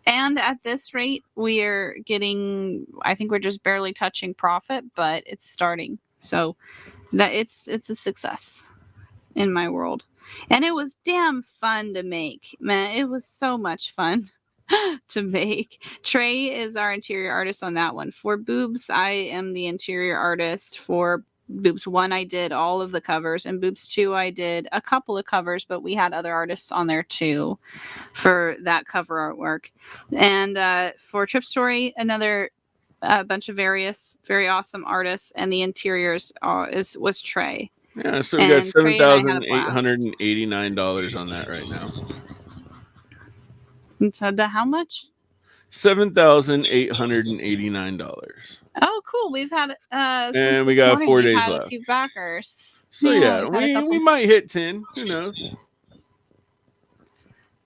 [SPEAKER 3] And at this rate, we're getting, I think we're just barely touching profit, but it's starting. So that it's a success in my world. And it was damn fun to make, man. It was so much fun to make. Trey is our interior artist on that one. For Boobs, I am the interior artist. For Boobs 1, I did all of the covers, and Boobs 2, I did a couple of covers, but we had other artists on there too for that cover artwork. And for Trip Story, another bunch of various very awesome artists, and the interiors was Trey.
[SPEAKER 1] Yeah, so we got $7,889 on that right now.
[SPEAKER 3] And so how much?
[SPEAKER 1] $7,889.
[SPEAKER 3] Oh, cool. We've had
[SPEAKER 1] and we got 4 days left.
[SPEAKER 3] A few backers.
[SPEAKER 1] So yeah, we might hit 10. Who knows?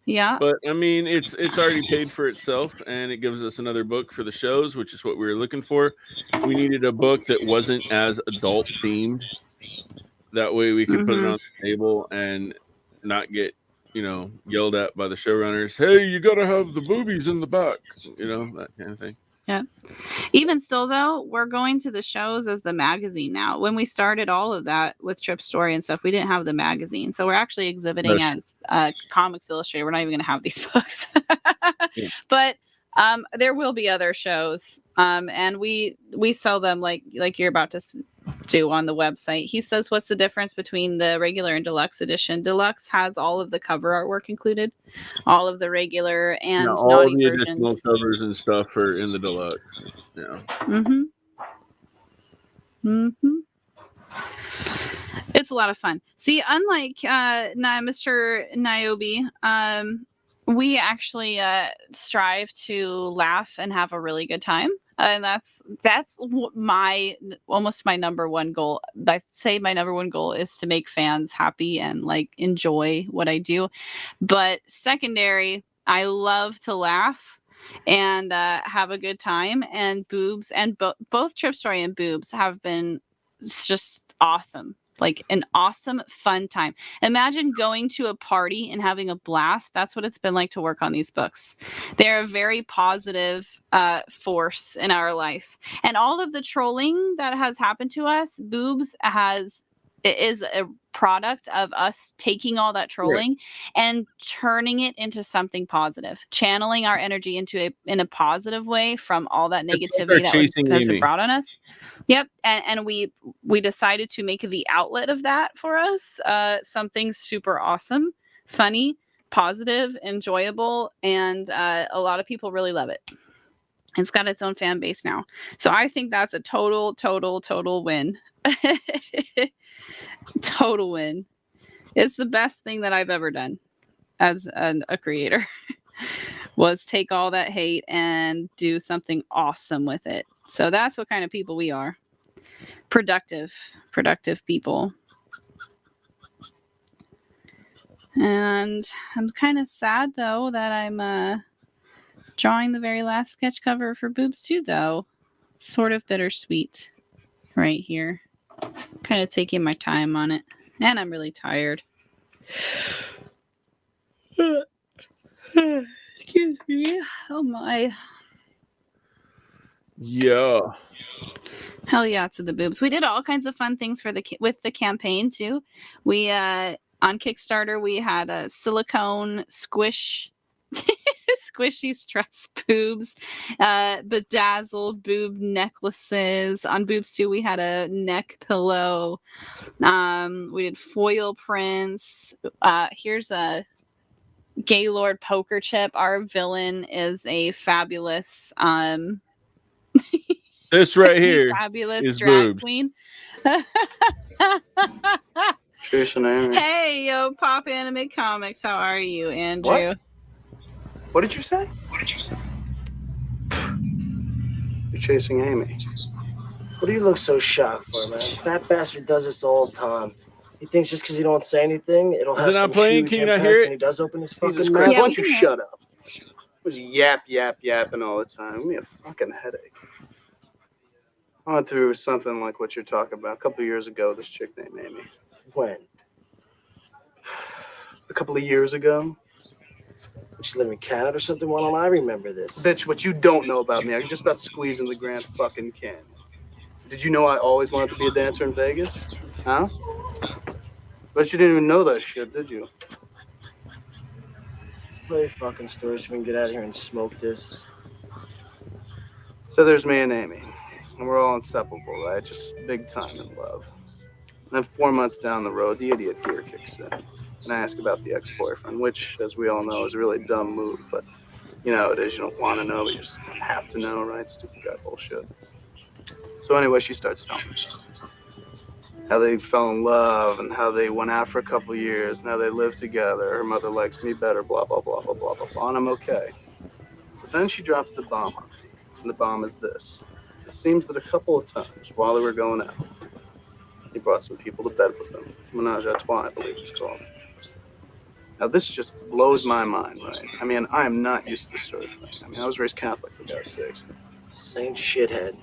[SPEAKER 3] Yeah.
[SPEAKER 1] But I mean, it's already paid for itself, and it gives us another book for the shows, which is what we were looking for. We needed a book that wasn't as adult themed. That way we could put it on the table and not get, yelled at by the showrunners. Hey, you got to have the boobies in the back, that kind of thing.
[SPEAKER 3] Yeah. Even still, though, we're going to the shows as the magazine now. When we started all of that with Trip Story and stuff, we didn't have the magazine. So we're actually exhibiting as Comics Illustrated. We're not even going to have these books. Yeah. But there will be other shows. And we sell them like you're about to do on the website. He says, what's the difference between the regular and deluxe edition? Deluxe has all of the cover artwork included, all of the regular and
[SPEAKER 1] all
[SPEAKER 3] naughty
[SPEAKER 1] the additional
[SPEAKER 3] versions.
[SPEAKER 1] covers and stuff are in the deluxe. Yeah.
[SPEAKER 3] It's a lot of fun. See, unlike Mr. Niobe, we actually strive to laugh and have a really good time. And that's almost my number one goal. I'd say my number one goal is to make fans happy and like enjoy what I do. But secondary, I love to laugh and have a good time. And Boobs and both Trip Story and Boobs have been just awesome. Like an awesome, fun time. Imagine going to a party and having a blast. That's what it's been like to work on these books. They're a very positive force in our life. And all of the trolling that has happened to us, Boobs is a product of us taking all that trolling and turning it into something positive, channeling our energy in a positive way from all that negativity that has been brought on us. Yep. And we decided to make the outlet of that for us something super awesome, funny, positive, enjoyable, and a lot of people really love it. It's got its own fan base now. So I think that's a total win. Total win. It's the best thing that I've ever done as a creator was take all that hate and do something awesome with it. So that's what kind of people we are. Productive people. And I'm kind of sad though that I'm drawing the very last sketch cover for Boobs 2 though. Sort of bittersweet right here. Kind of taking my time on it. And I'm really tired. Excuse me. Oh my.
[SPEAKER 1] Yeah.
[SPEAKER 3] Hell yeah to the Boobs. We did all kinds of fun things with the campaign too. We on Kickstarter we had a silicone squishy stress boobs, bedazzled boob necklaces. On Boobs 2 we had a neck pillow. We did foil prints. Here's a Gaylord poker chip. Our villain is a fabulous
[SPEAKER 1] this right here
[SPEAKER 3] fabulous
[SPEAKER 1] is
[SPEAKER 3] drag
[SPEAKER 1] Boobs.
[SPEAKER 3] queen.
[SPEAKER 4] Jason,
[SPEAKER 3] hey, yo, Pop Anime Comics. How are you, Andrew?
[SPEAKER 4] What did you say? You're chasing Amy.
[SPEAKER 5] What do you look so shocked for, man? That bastard does this all the time. He thinks just because you don't say anything, it'll
[SPEAKER 1] Is
[SPEAKER 5] have
[SPEAKER 1] it not
[SPEAKER 5] some
[SPEAKER 1] playing?
[SPEAKER 5] huge
[SPEAKER 1] Can you not
[SPEAKER 5] impact
[SPEAKER 1] hear it?
[SPEAKER 5] when he does open his fucking
[SPEAKER 4] Jesus
[SPEAKER 5] mouth.
[SPEAKER 4] Christ,
[SPEAKER 3] Yeah,
[SPEAKER 4] why
[SPEAKER 3] we
[SPEAKER 4] don't you
[SPEAKER 3] can
[SPEAKER 4] shut up? Was yapping all the time. Give me a fucking headache. I went through something like what you're talking about a couple of years ago. This chick named Amy.
[SPEAKER 5] When?
[SPEAKER 4] A couple of years ago.
[SPEAKER 5] She live in Canada or something? Why don't I remember this?
[SPEAKER 4] Bitch, what you don't know about me, I can just about squeeze in the Grand fucking Canyon. Did you know I always wanted to be a dancer in Vegas? Huh? But you didn't even know that shit, did you?
[SPEAKER 5] Just tell your fucking story so we can get out of here and smoke this.
[SPEAKER 4] So there's me and Amy. And we're all inseparable, right? Just big time in love. And then 4 months down the road, the idiot gear kicks in. And I ask about the ex-boyfriend, which, as we all know, is a really dumb move. But you know how it is. You don't want to know, but you just have to know, right? Stupid guy bullshit. So anyway, she starts telling me how they fell in love and how they went out for a couple of years and how they lived together. Her mother likes me better, blah, blah, blah, blah, blah, blah, blah. And I'm okay. But then she drops the bomb on me. And the bomb is this. It seems that a couple of times while they were going out, he brought some people to bed with him. Menage a trois, I believe it's called. Now, this just blows my mind, right? I mean, I am not used to this sort of thing. I mean, I was raised Catholic, for God's sakes.
[SPEAKER 5] Same shithead.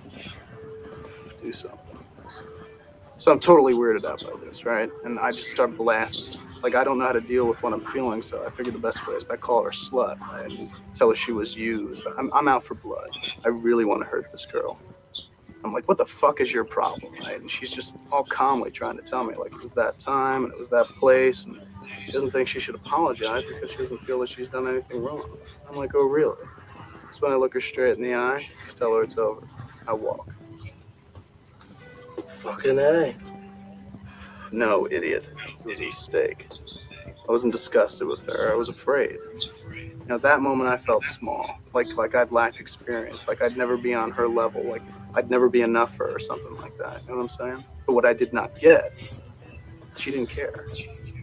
[SPEAKER 4] Do something. So I'm totally weirded out by this, right? And I just start blasting. Like, I don't know how to deal with what I'm feeling, so I figured the best way is I call her slut, right? And tell her she was used. I'm out for blood. I really want to hurt this girl. I'm like, what the fuck is your problem, right? And she's just all calmly trying to tell me, like, it was that time and it was that place, and she doesn't think she should apologize because she doesn't feel that she's done anything wrong. I'm like, oh, really? That's when I look her straight in the eye, tell her it's over. I walk.
[SPEAKER 5] Fucking A.
[SPEAKER 4] No, idiot. It was a mistake. I wasn't disgusted with her. I was afraid. At that moment, I felt small, like I'd lacked experience, like I'd never be on her level, like I'd never be enough for her or something like that. You know what I'm saying? But what I did not get, she didn't care.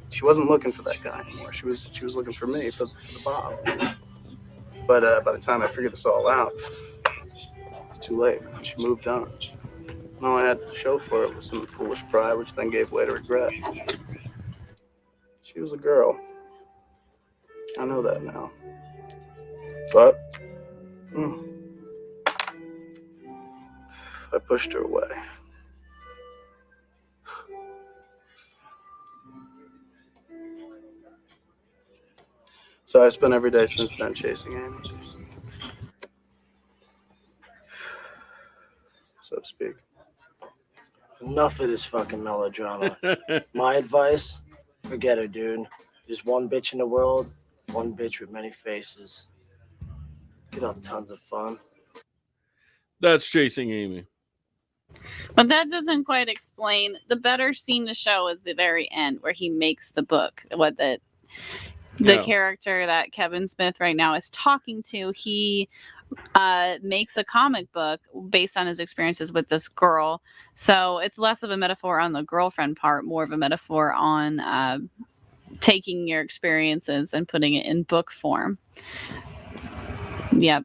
[SPEAKER 4] She wasn't looking for that guy anymore. She was looking for me, for the bottle. But by the time I figured this all out, it's too late. She moved on. And all I had to show for it was some foolish pride, which then gave way to regret. She was a girl. I know that now. But I pushed her away. So I spent every day since then chasing Amy, so to speak.
[SPEAKER 5] Enough of this fucking melodrama. My advice, forget her, dude. There's one bitch in the world, one bitch with many faces. Could have tons of fun.
[SPEAKER 1] That's Chasing Amy.
[SPEAKER 3] But that doesn't quite explain. The better scene to show is the very end where he makes the book. What the character that Kevin Smith right now is talking to, he makes a comic book based on his experiences with this girl. So it's less of a metaphor on the girlfriend part, more of a metaphor on taking your experiences and putting it in book form. Yep.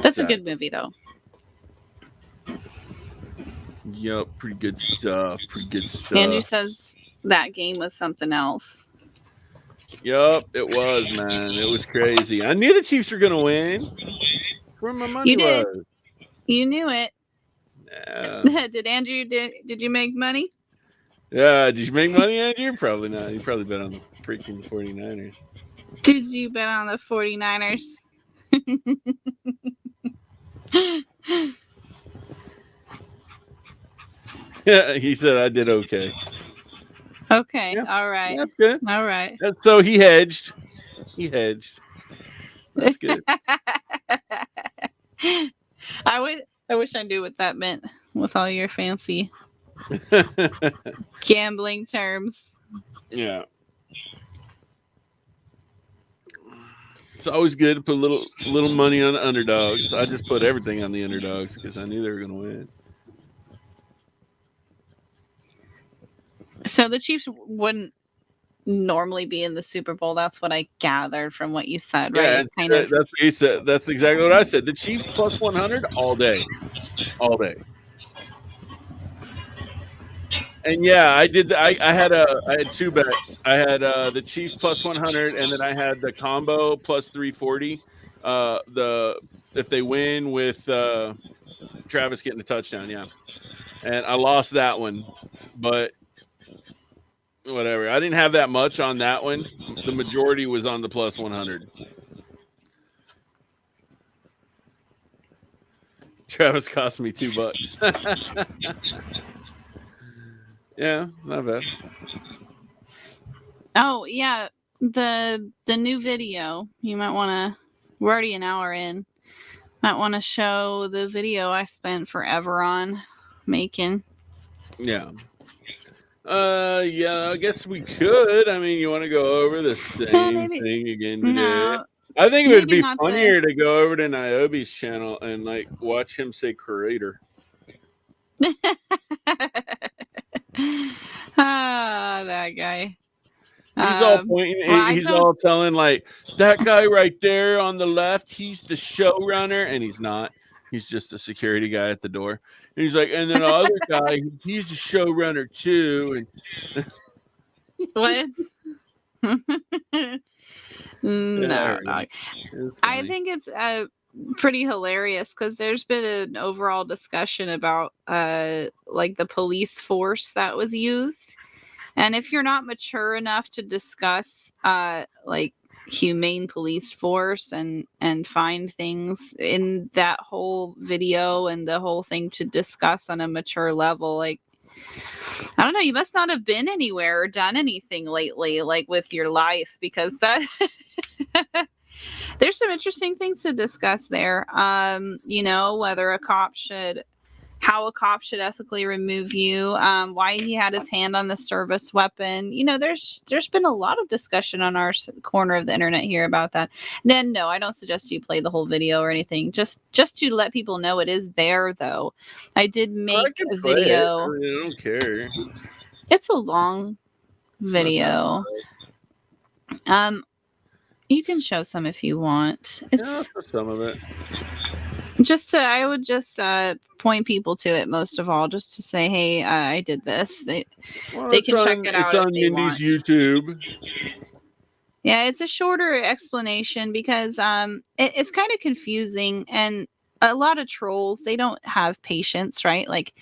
[SPEAKER 3] That's a good movie, though.
[SPEAKER 1] Yep, pretty good stuff.
[SPEAKER 3] Andrew says that game was something else.
[SPEAKER 1] Yep, it was, man. It was crazy. I knew the Chiefs were going to win. That's where my money was.
[SPEAKER 3] You knew it.
[SPEAKER 1] Yeah.
[SPEAKER 3] Did Andrew, did you make money?
[SPEAKER 1] Yeah, did you make money, Andrew? Probably not. You probably bet on the freaking 49ers.
[SPEAKER 3] Did you bet on the 49ers?
[SPEAKER 1] Yeah, he said I did okay.
[SPEAKER 3] Okay,
[SPEAKER 1] yeah.
[SPEAKER 3] all right.
[SPEAKER 1] That's good.
[SPEAKER 3] All right.
[SPEAKER 1] So he hedged. That's good.
[SPEAKER 3] I wish I knew what that meant with all your fancy gambling terms.
[SPEAKER 1] Yeah. It's always good to put a little money on the underdogs. I just put everything on the underdogs because I knew they were going to win.
[SPEAKER 3] So the Chiefs wouldn't normally be in the Super Bowl. That's what I gathered from what you said, right?
[SPEAKER 1] Yeah, that's what he said. That's exactly what I said. The Chiefs plus 100 all day. And yeah, I did. I had two bets. I had the Chiefs plus 100, and then I had the combo plus 340. If they win with Travis getting a touchdown, yeah. And I lost that one, but whatever. I didn't have that much on that one. The majority was on the plus 100. Travis cost me $2. Yeah, it's not bad.
[SPEAKER 3] Oh yeah, the new video. You might want to. We're already an hour in. Might want to show the video I spent forever on making.
[SPEAKER 1] Yeah. Yeah, I guess we could. I mean, you want to go over the same thing again today?
[SPEAKER 3] No,
[SPEAKER 1] I think it would be funnier to go over to Niobe's channel and like watch him say creator.
[SPEAKER 3] That guy.
[SPEAKER 1] He's all pointing. He's all telling like that guy right there on the left. He's the showrunner, and he's not. He's just a security guy at the door. And he's like, and then the other guy, he's a showrunner too. And
[SPEAKER 3] what? No. I think it's pretty hilarious because there's been an overall discussion about like the police force that was used, and if you're not mature enough to discuss like humane police force and find things in that whole video and the whole thing to discuss on a mature level, like I don't know, you must not have been anywhere or done anything lately like with your life, because that there's some interesting things to discuss there. You know, whether a cop should how a cop should ethically remove you, why he had his hand on the service weapon. You know, there's been a lot of discussion on our corner of the internet here about that. Then no, I don't suggest you play the whole video or anything. Just to let people know it is there, though. I did make a video.
[SPEAKER 1] I mean, I don't care.
[SPEAKER 3] It's a long video. You can show some if you want. It's
[SPEAKER 1] I'll show some of it.
[SPEAKER 3] I would just point people to it most of all, just to say, hey, I did this. They can check it out.
[SPEAKER 1] It's on Mindy's YouTube.
[SPEAKER 3] Yeah, it's a shorter explanation because it's kind of confusing, and a lot of trolls, they don't have patience, right? Like,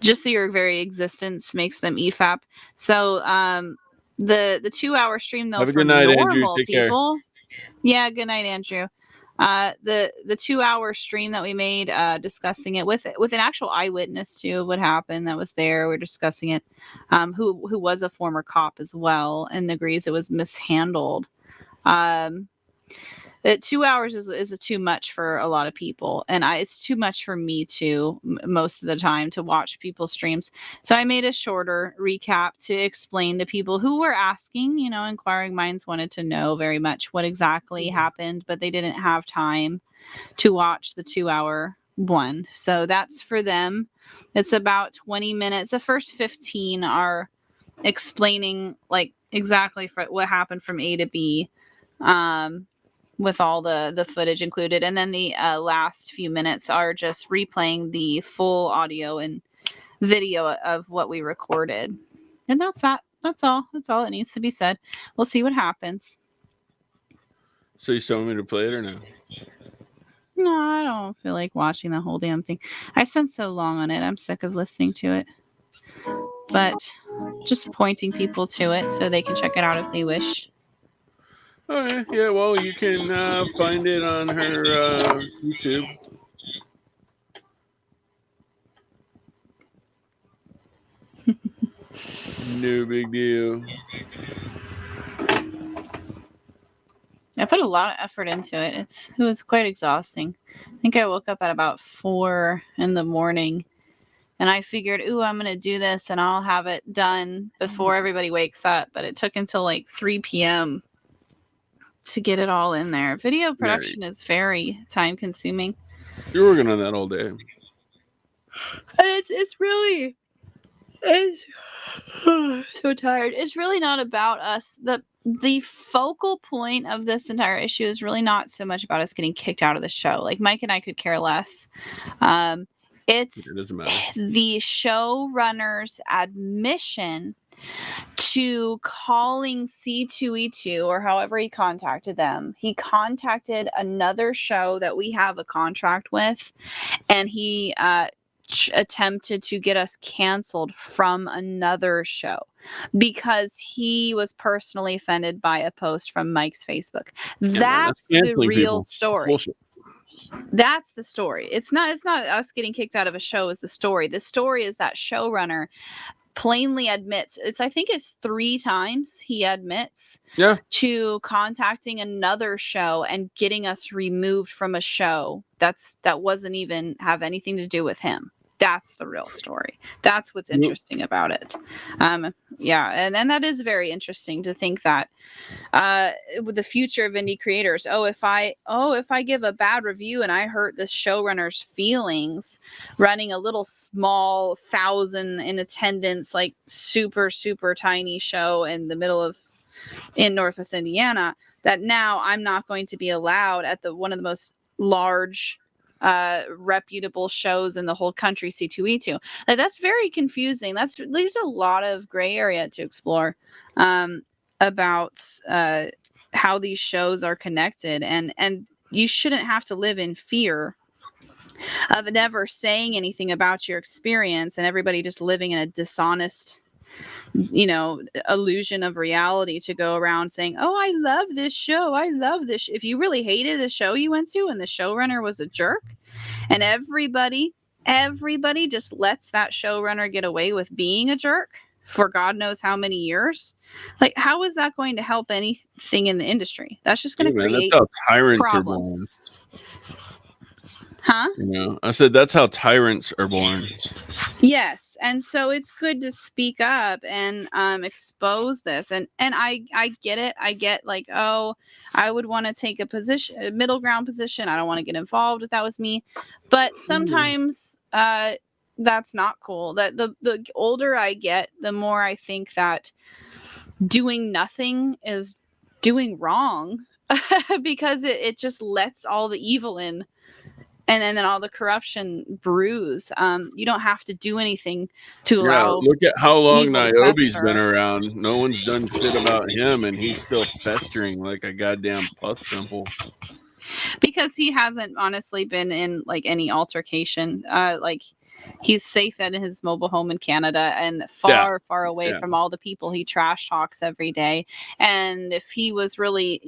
[SPEAKER 3] just your very existence makes them EFAP. So the 2-hour stream, though,
[SPEAKER 1] Have a
[SPEAKER 3] for
[SPEAKER 1] good night,
[SPEAKER 3] normal
[SPEAKER 1] Andrew. Take
[SPEAKER 3] people. Yeah, good night, Andrew. The 2-hour stream that we made discussing it with an actual eyewitness to what happened that was there. We're discussing it, who was a former cop as well and agrees it was mishandled. 2 hours is too much for a lot of people, and it's too much for me too most of the time to watch people's streams. So I made a shorter recap to explain to people who were asking. You know, inquiring minds wanted to know very much what exactly happened, but they didn't have time to watch the 2-hour one. So that's for them. It's about 20 minutes. The first 15 are explaining like exactly what happened from A to B. With all the footage included, and then the last few minutes are just replaying the full audio and video of what we recorded. And that's all that needs to be said. We'll see what happens.
[SPEAKER 1] So you still want me to play it or no?
[SPEAKER 3] No, I don't feel like watching the whole damn thing. I spent so long on it, I'm sick of listening to it. But just pointing people to it so they can check it out if they wish.
[SPEAKER 1] Okay, yeah, well, you can find it on her YouTube. No big deal.
[SPEAKER 3] I put a lot of effort into it. It was quite exhausting. I think I woke up at about 4 in the morning, and I figured, I'm going to do this and I'll have it done before everybody wakes up. But it took until like 3 p.m. to get it all in there. Video production is very time consuming.
[SPEAKER 1] You're working on that all day.
[SPEAKER 3] And it's really so tired. It's really not about us. The focal point of this entire issue is really not so much about us getting kicked out of the show. Like, Mike and I could care less. It
[SPEAKER 1] doesn't matter.
[SPEAKER 3] The showrunner's admission to calling C2E2, or however he contacted them. He contacted another show that we have a contract with, and he attempted to get us canceled from another show because he was personally offended by a post from Mike's Facebook. That's the real story. Bullshit. That's the story. It's not us getting kicked out of a show is the story. The story is that showrunner plainly admits, I think it's 3 times he admits to contacting another show and getting us removed from a show that wasn't even have anything to do with him. That's the real story. That's what's interesting about it. And that is very interesting to think that with the future of indie creators, if I give a bad review and I hurt this showrunner's feelings, running a little small 1,000 in attendance, like super super tiny show in the middle of in Northwest Indiana, that now I'm not going to be allowed at one of the most large reputable shows in the whole country, C2E2. Like, that's very confusing. There's a lot of gray area to explore about how these shows are connected, and you shouldn't have to live in fear of never saying anything about your experience and everybody just living in a dishonest illusion of reality to go around saying, I love this show. I love this. If you really hated the show you went to and the showrunner was a jerk, and everybody just lets that showrunner get away with being a jerk for God knows how many years, like, how is that going to help anything in the industry? That's just going to create problems. Huh?
[SPEAKER 1] You know, I said that's how tyrants are born.
[SPEAKER 3] Yes, and so it's good to speak up and expose this, and I get it. I get like, oh, I would want to take a middle ground position. I don't want to get involved if that was me, but sometimes that's not cool. That the older I get, the more I think that doing nothing is doing wrong because it just lets all the evil in. And then all the corruption brews. You don't have to do anything to
[SPEAKER 1] Yeah,
[SPEAKER 3] allow
[SPEAKER 1] look at how long
[SPEAKER 3] evil to
[SPEAKER 1] Niobe's
[SPEAKER 3] fester.
[SPEAKER 1] been around. No one's done shit about him, and he's still festering like a goddamn pus pimple.
[SPEAKER 3] Because he hasn't honestly been in like any altercation. Like he's safe at his mobile home in Canada and far away from all the people he trash talks every day. And if he was really,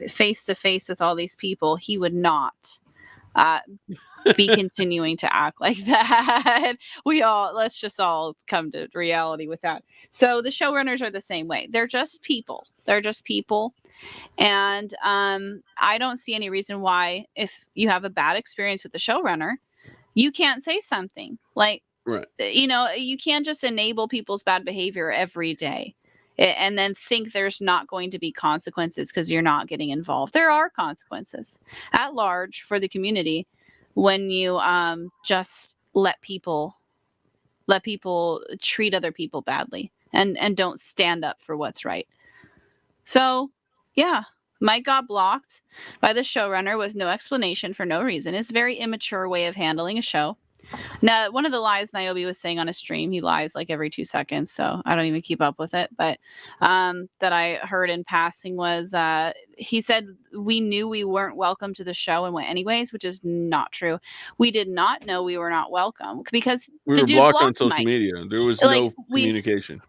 [SPEAKER 3] face to face with all these people, he would not be continuing to act like that. Let's just all come to reality with that. So the showrunners are the same way. They're just people. And I don't see any reason why, if you have a bad experience with the showrunner, you can't say something. Like,
[SPEAKER 1] right.
[SPEAKER 3] You can't just enable people's bad behavior every day and then think there's not going to be consequences because you're not getting involved. There are consequences at large for the community when you just let people treat other people badly and don't stand up for what's right. So, yeah, Mike got blocked by the showrunner with no explanation for no reason. It's a very immature way of handling a show. Now, one of the lies Niobe was saying on a stream, he lies like every 2 seconds, so I don't even keep up with it. But that I heard in passing was he said we knew we weren't welcome to the show and went anyways, which is not true. We did not know we were not welcome because
[SPEAKER 1] we were blocked on social media. There was no communication.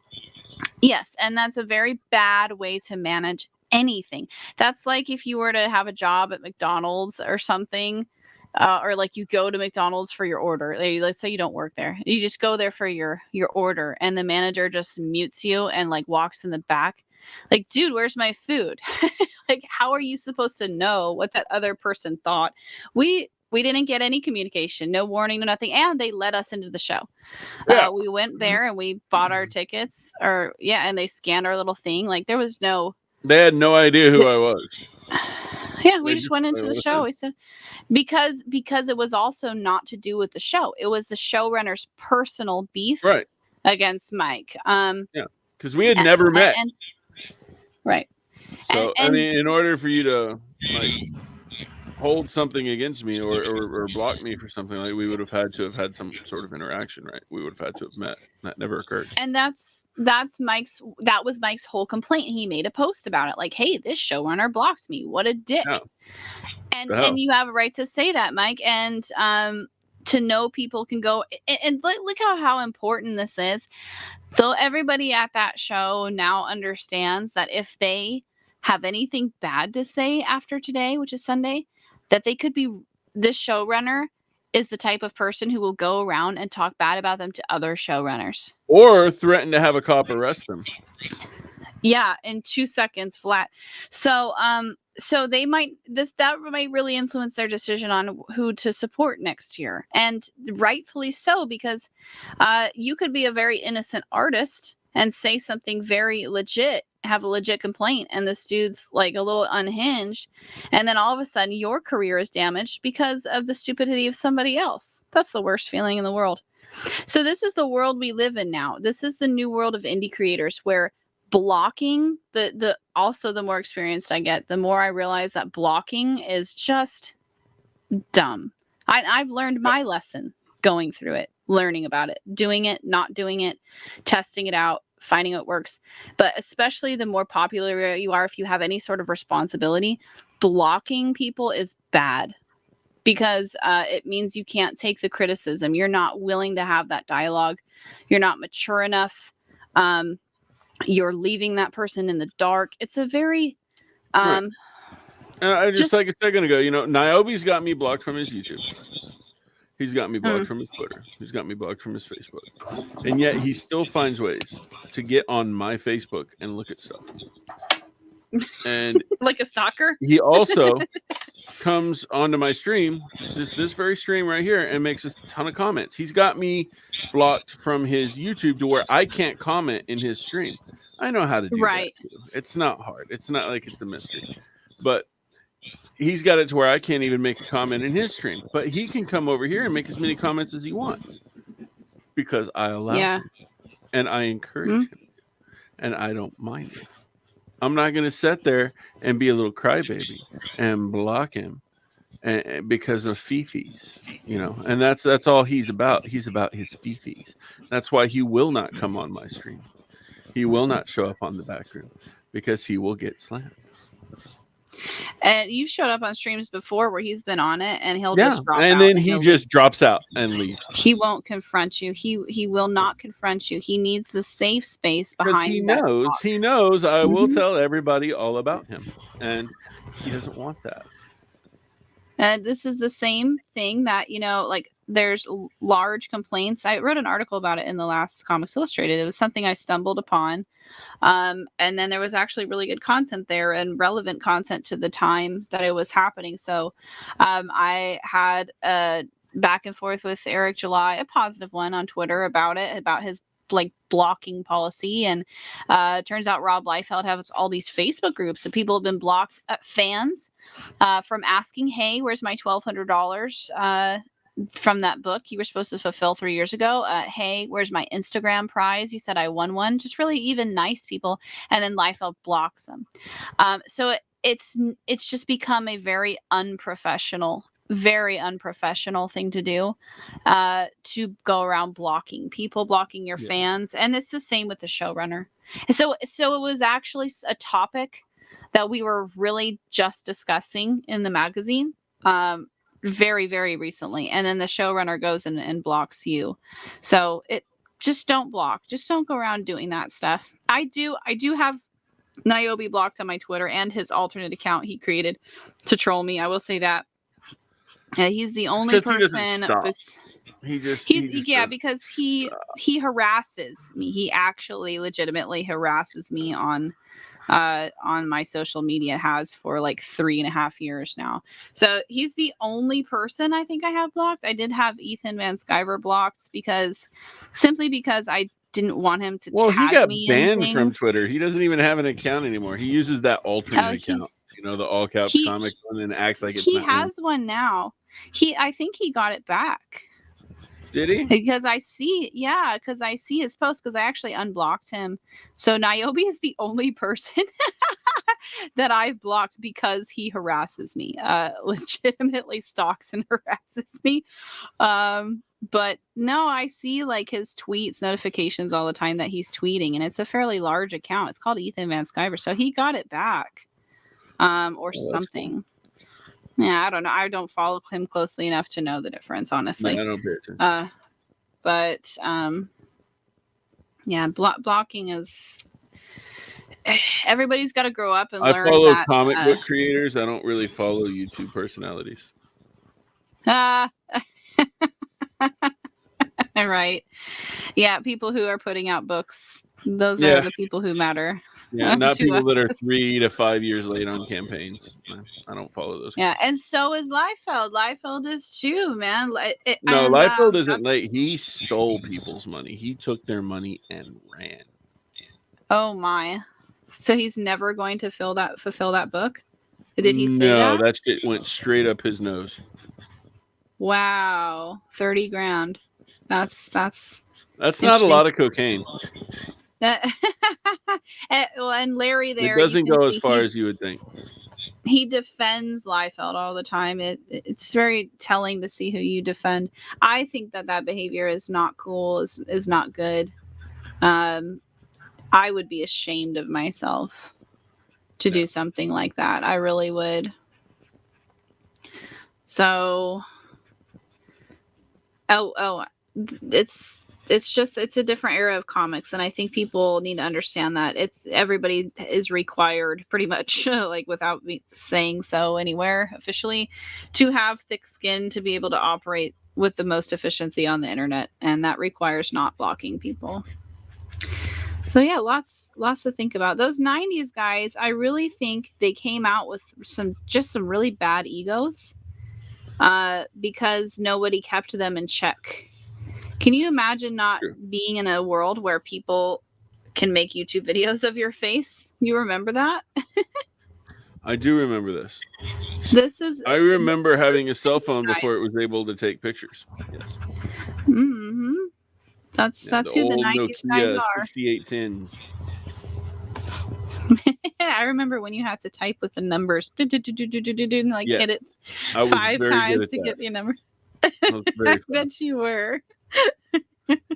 [SPEAKER 3] Yes, and that's a very bad way to manage anything. That's like if you were to have a job at McDonald's or something. Or like you go to McDonald's for your order. Let's say you don't work there. You just go there for your order and the manager just mutes you and like walks in the back. Like, dude, where's my food? Like, how are you supposed to know what that other person thought? We didn't get any communication, no warning, no nothing. And they let us into the show. Yeah. We went there and we bought our tickets and they scanned our little thing. Like there was no.
[SPEAKER 1] They had no idea who I was.
[SPEAKER 3] Yeah, we just went into the show. We said because it was also not to do with the show. It was the showrunner's personal beef against Mike.
[SPEAKER 1] Yeah, because we had never met.
[SPEAKER 3] Right.
[SPEAKER 1] So I mean, in order for you to like hold something against me or block me for something, like we would have had to have had some sort of interaction, right? We would have had to have met. That never occurred. And that was Mike's whole complaint. He made a post about it, like, "Hey, this showrunner blocked me. What a dick." Yeah. And you have a right to say that, Mike. And to know people can go and look how important this is. Though everybody at that show now understands that if they have anything bad to say after today, which is Sunday, that they could be, this showrunner is the type of person who will go around and talk bad about them to other showrunners. Or threaten to have a cop arrest them.
[SPEAKER 3] Yeah, in 2 seconds flat. So that might really influence their decision on who to support next year. And rightfully so, because you could be a very innocent artist and say something very legit, have a legit complaint, and this dude's like a little unhinged, and then all of a sudden your career is damaged because of the stupidity of somebody else. That's the worst feeling in the world. So this is the world we live in now. This is the new world of indie creators, where blocking, the more experienced I get, the more I realize that blocking is just dumb. I've learned my lesson going through it, learning about it, doing it, not doing it, testing it out, finding out what works. But especially the more popular you are, if you have any sort of responsibility, blocking people is bad, because it means you can't take the criticism. You're not willing to have that dialogue. You're not mature enough. You're leaving that person in the dark. It's a very
[SPEAKER 1] I just like a second ago, Niobe's got me blocked from his YouTube. He's got me blocked from his Twitter. He's got me blocked from his Facebook. And yet he still finds ways to get on my Facebook and look at stuff. And
[SPEAKER 3] like a stalker.
[SPEAKER 1] He also comes onto my stream, this very stream right here, and makes a ton of comments. He's got me blocked from his YouTube to where I can't comment in his stream. I know how to do
[SPEAKER 3] Right.
[SPEAKER 1] that too. It's not hard. It's not like it's a mystery. But he's got it to where I can't even make a comment in his stream. But he can come over here and make as many comments as he wants because I allow him and I encourage him, and I don't mind it. I'm not going to sit there and be a little crybaby and block him and because of fifis, you know. And that's all he's about. He's about his fifis. That's why he will not come on my stream. He will not show up on the back room because he will get slammed.
[SPEAKER 3] And you've showed up on streams before where he's been on it, and he'll just drop out.
[SPEAKER 1] And then he just drops out and leaves.
[SPEAKER 3] He won't confront you. He will not confront you. He needs the safe space behind.
[SPEAKER 1] He knows I will tell everybody all about him, and he doesn't want that.
[SPEAKER 3] And this is the same thing that, you know, like there's large complaints. I wrote an article about it in the last Comics Illustrated. It was something I stumbled upon. And then there was actually really good content there and relevant content to the time that it was happening. So I had a back and forth with Eric July, a positive one on Twitter about his like blocking policy. And turns out Rob Liefeld has all these Facebook groups and people have been blocked, fans from asking, hey, where's my $1,200 from that book you were supposed to fulfill 3 years ago? Hey, where's my Instagram prize? You said I won one. Just really even nice people. And then Liefeld blocks them. So it's just become a very unprofessional thing to do, to go around blocking people, blocking your fans. And it's the same with the showrunner. So it was actually a topic that we were really just discussing in the magazine very, very recently. And then the showrunner goes and blocks you. So just don't block. Just don't go around doing that stuff. I do have Niobe blocked on my Twitter and his alternate account he created to troll me. I will say that. He's the only person. Because he harasses me. He actually legitimately harasses me on my social media, has for like 3.5 years now. So he's the only person I think I have blocked. I did have Ethan Van Sciver blocked because I didn't want him to tag me. He got
[SPEAKER 1] banned from Twitter. He doesn't even have an account anymore. He uses that alternate account. You know, the all caps comic one, and acts like it's
[SPEAKER 3] he has one now. I think he got it back.
[SPEAKER 1] Did he?
[SPEAKER 3] Because I see his post, because I actually unblocked him. So Niobe is the only person that I've blocked because he harasses me, legitimately stalks and harasses me. But no, I see like his tweets, notifications all the time that he's tweeting, and it's a fairly large account. It's called Ethan Van Sciver, so he got it back, or something. Cool. Yeah, I don't know. I don't follow him closely enough to know the difference, honestly.
[SPEAKER 1] No, I don't pay attention.
[SPEAKER 3] Blocking is. Everybody's got to grow up and
[SPEAKER 1] learn.
[SPEAKER 3] I
[SPEAKER 1] follow comic book creators. I don't really follow YouTube personalities.
[SPEAKER 3] Right. Yeah, people who are putting out books. Those are the people who matter.
[SPEAKER 1] Yeah, not people that are 3 to 5 years late on campaigns. I don't follow those.
[SPEAKER 3] Yeah, and so is Liefeld. Liefeld is too, man.
[SPEAKER 1] Liefeld isn't late. He stole people's money. He took their money and ran.
[SPEAKER 3] Oh my! So he's never going to fulfill that book? Did he say that?
[SPEAKER 1] No, that shit went straight up his nose.
[SPEAKER 3] Wow, $30,000. That's
[SPEAKER 1] not a lot of cocaine.
[SPEAKER 3] And Larry there,
[SPEAKER 1] it doesn't go as far as you would think.
[SPEAKER 3] He defends Liefeld all the time. It's very telling to see who you defend. I think that behavior is not cool, is not good. I would be ashamed of myself to do something like that. I really would. So it's a different era of comics, and I think people need to understand that everybody is required, pretty much, like without me saying so anywhere officially, to have thick skin to be able to operate with the most efficiency on the internet, and that requires not blocking people. So yeah, lots to think about. Those 90s guys, I really think they came out with some really bad egos. Because nobody kept them in check. Can you imagine not being in a world where people can make YouTube videos of your face? You remember that?
[SPEAKER 1] I do remember this. I
[SPEAKER 3] I
[SPEAKER 1] remember having a cell phone before it was able to take pictures. Yes.
[SPEAKER 3] Mm-hmm. That's who the 90s guys
[SPEAKER 1] Nokia
[SPEAKER 3] are.
[SPEAKER 1] 6810s.
[SPEAKER 3] I remember when you had to type with the numbers, and like
[SPEAKER 1] Yes.
[SPEAKER 3] hit it
[SPEAKER 1] I was
[SPEAKER 3] 5
[SPEAKER 1] very
[SPEAKER 3] times
[SPEAKER 1] good at
[SPEAKER 3] to
[SPEAKER 1] that.
[SPEAKER 3] get your number.
[SPEAKER 1] I was very
[SPEAKER 3] I
[SPEAKER 1] fast.
[SPEAKER 3] bet you were.